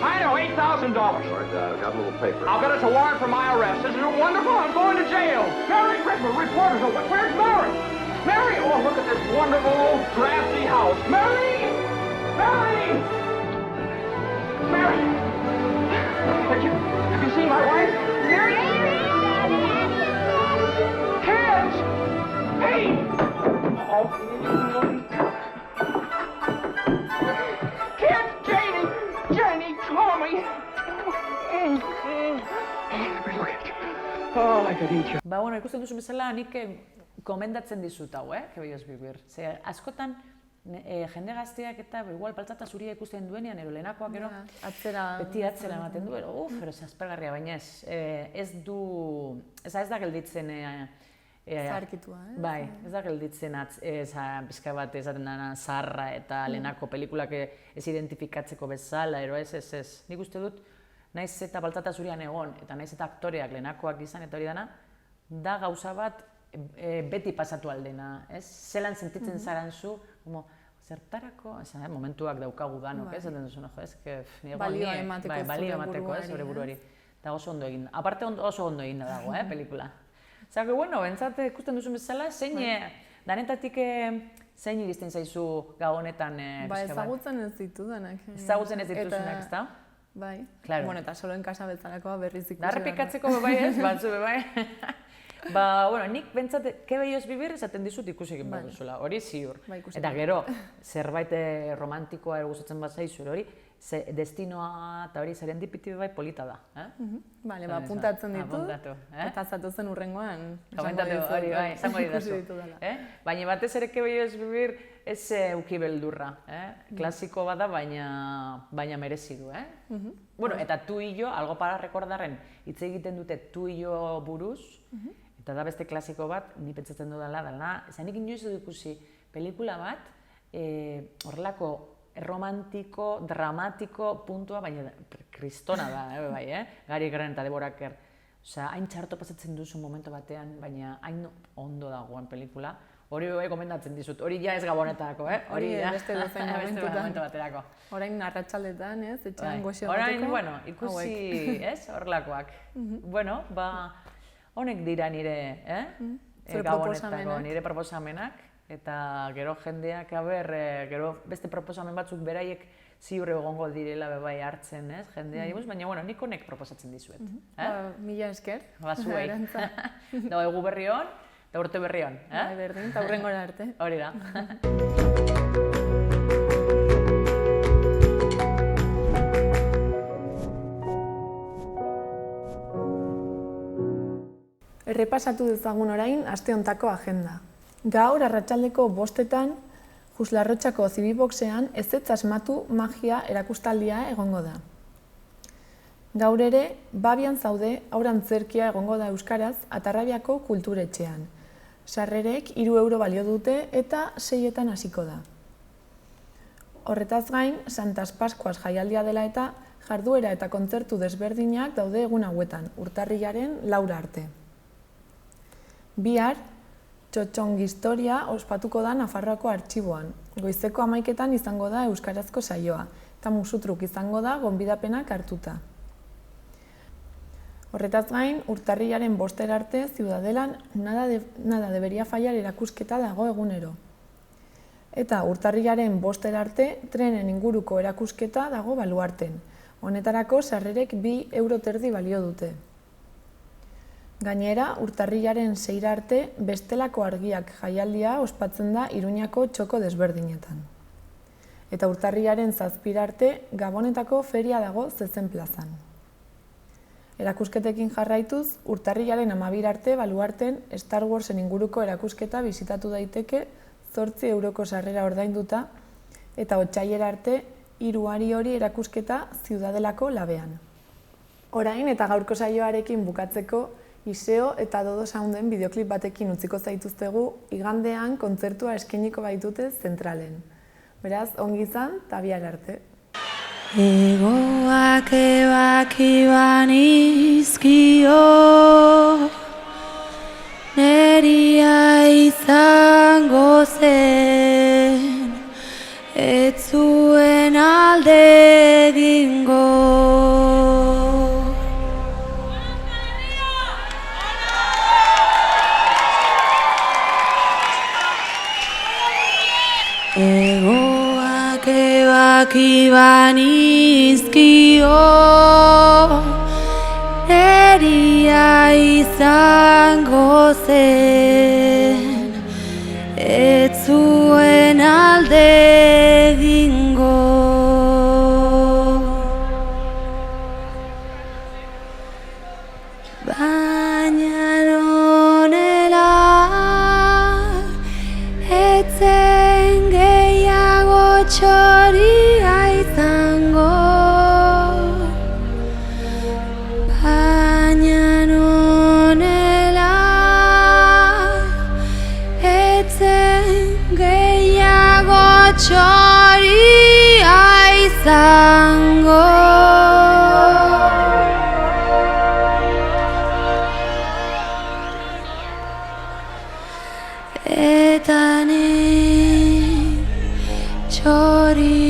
I know, $8,000. I've got a little paper. I'll get us a warrant for my arrest. This is wonderful. I'm going to jail. Merry Christmas. Reporters. Where's Mary? Mary! Oh, look at this wonderful old drafty house. Mary! Mary! Mary! Have you seen my wife? Mary! Kids! Hey! Oh. Janie, Tommy! Oh, I could eat you. Ikusten duzu bezala, nik komendatzen dizut hau, que bellos vivir. Askotan, jende gazteak eta igual Baltzata zuria ikusten duenean, lehenakoak gero, beti atzera ematen du, aspergarria, baina ez da gelditzen zarkitua, Bai, ez da gelditzen pizka bat esaten dena zaharra eta lehenako pelikulak ez identifikatzeko bezala, ez. Nik uste dut, naiz eta Baltzata zurian egon, eta naiz eta aktoreak lehenakoak izan eta hori dana, da gauza bat beti pasatu aldena, ez? Zelan sentitzen zaran zu, zertarako, momentuak daukagu danok, ez? Balio emateko, ez, hori buruari. Eta oso ondo egin, aparte oso ondo egin dago, pelikula. Zaka, bentsat ikusten duzun bezala, zein, danetatik zein iristen zaizu gabonetan? Ezagutzen ez ditudanak. Ezagutzen ez dituzunak, ez da? Bai, Claro. bueno, eta solo en casa bezalakoa berriz ikusi. Da errepikatzeko bai ez, batzu bai. Bueno, nik bentsat, que bellos vivir esaten dizut ikusi egin behar duzula, hori ziur. Eta gero, zerbait romantikoa gustatzen bat zaizu, hori, destinoa eta hori serendipity bai polita da. Bale, apuntatzen ditut, eta zatozen urrengoan. Komentatu, hori bai, izango didazu. Baina batez ere que bellos vivir ez uki beldurra. Klasiko bada, baina merezi du. Bueno, eta tu y yo, algo para recordarren, hitz egiten dute tu y yo buruz, eta da beste klasiko bat, ni pentsatzen dudala, zanik inoiz dut ikusi pelikula bat, horrelako romantiko, dramatiko puntua, baina kristona da, bai, Gary Grant eta Deborah Kerr. Osea, hain txarto pasatzen duzu momento batean, baina hain ondo dagoen pelikula. Hori bai komendatzen dizut, hori ja ez gabonetarako, Hori beste dozen momentu baterako. Orain arratsaldetan, etxean goxo bateko. Orain, bueno, ikusi, horrelakoak. Bueno, honek dira nire gabonetako, nire proposamenak, eta gero jendeak, gero beste proposamen batzuk beraiek ziur egongo direla bebai hartzen, jendea ibuz, baina, bueno, nik honek proposatzen dizuet. Mila esker. Zuei. Da, egu berri hon, eta urte berri hon. Bai, berdin, eta hurrengora arte. Hori da. Errepasatu dezagun orain aste hontako agenda. Gaur arratsaldeko 5:00 Juslarrotxako Zibiboxean ezetz asmatu magia erakustaldia egongo da. Gaur ere, Babian zaude aurantzerkia egongo da euskaraz Atarrabiako kulturetxean. Sarrerek 3 euro balio dute eta 6etan hasiko da. Horretaz gain, Santas Pascuas jaialdia dela eta jarduera eta kontzertu desberdinak daude egun hauetan, urtarrilaren 4 arte. Bihar, Txotxongi historia ospatuko da Nafarroako artxiboan. Goizeko 11etan izango da euskarazko saioa, eta musutruk izango da gonbidapenak hartuta. Horretaz gain, urtarrilaren 5 arte Ciudadelan nada debería fallar erakusketa dago egunero. Eta urtarrilaren 5 arte trenen inguruko erakusketa dago Baluarten. Honetarako sarrerek 2,30 euro balio dute. Gainera, urtarrilaren 6 arte bestelako argiak jaialdia ospatzen da Iruñako txoko desberdinetan. Eta urtarrilaren 7 arte Gabonetako feria dago Zezen plazan. Erakusketekin jarraituz, urtarrilaren 12 arte Baluarten Star Warsen inguruko erakusketa bisitatu daiteke 8 euroko sarrera ordainduta eta otsailera arte 3 hari hori erakusketa Ziudadelako labean. Orain eta gaurko saioarekin bukatzeko Iseo eta Dodo Sounden bideoklip batekin utziko zaituztegu igandean kontzertua eskainiko baitute zentralen. Beraz, ongi izan, eta bihar arte. Egoak ebaki banizkio neria izango zen ez zuen alde egingo. Egoak ebaki banizkio neria izango zen ez zuen alde egingo. Baina nonela etzen gehiago txoria izango. Baina nonela etzen gehiago txoria izango. Eta nik txoria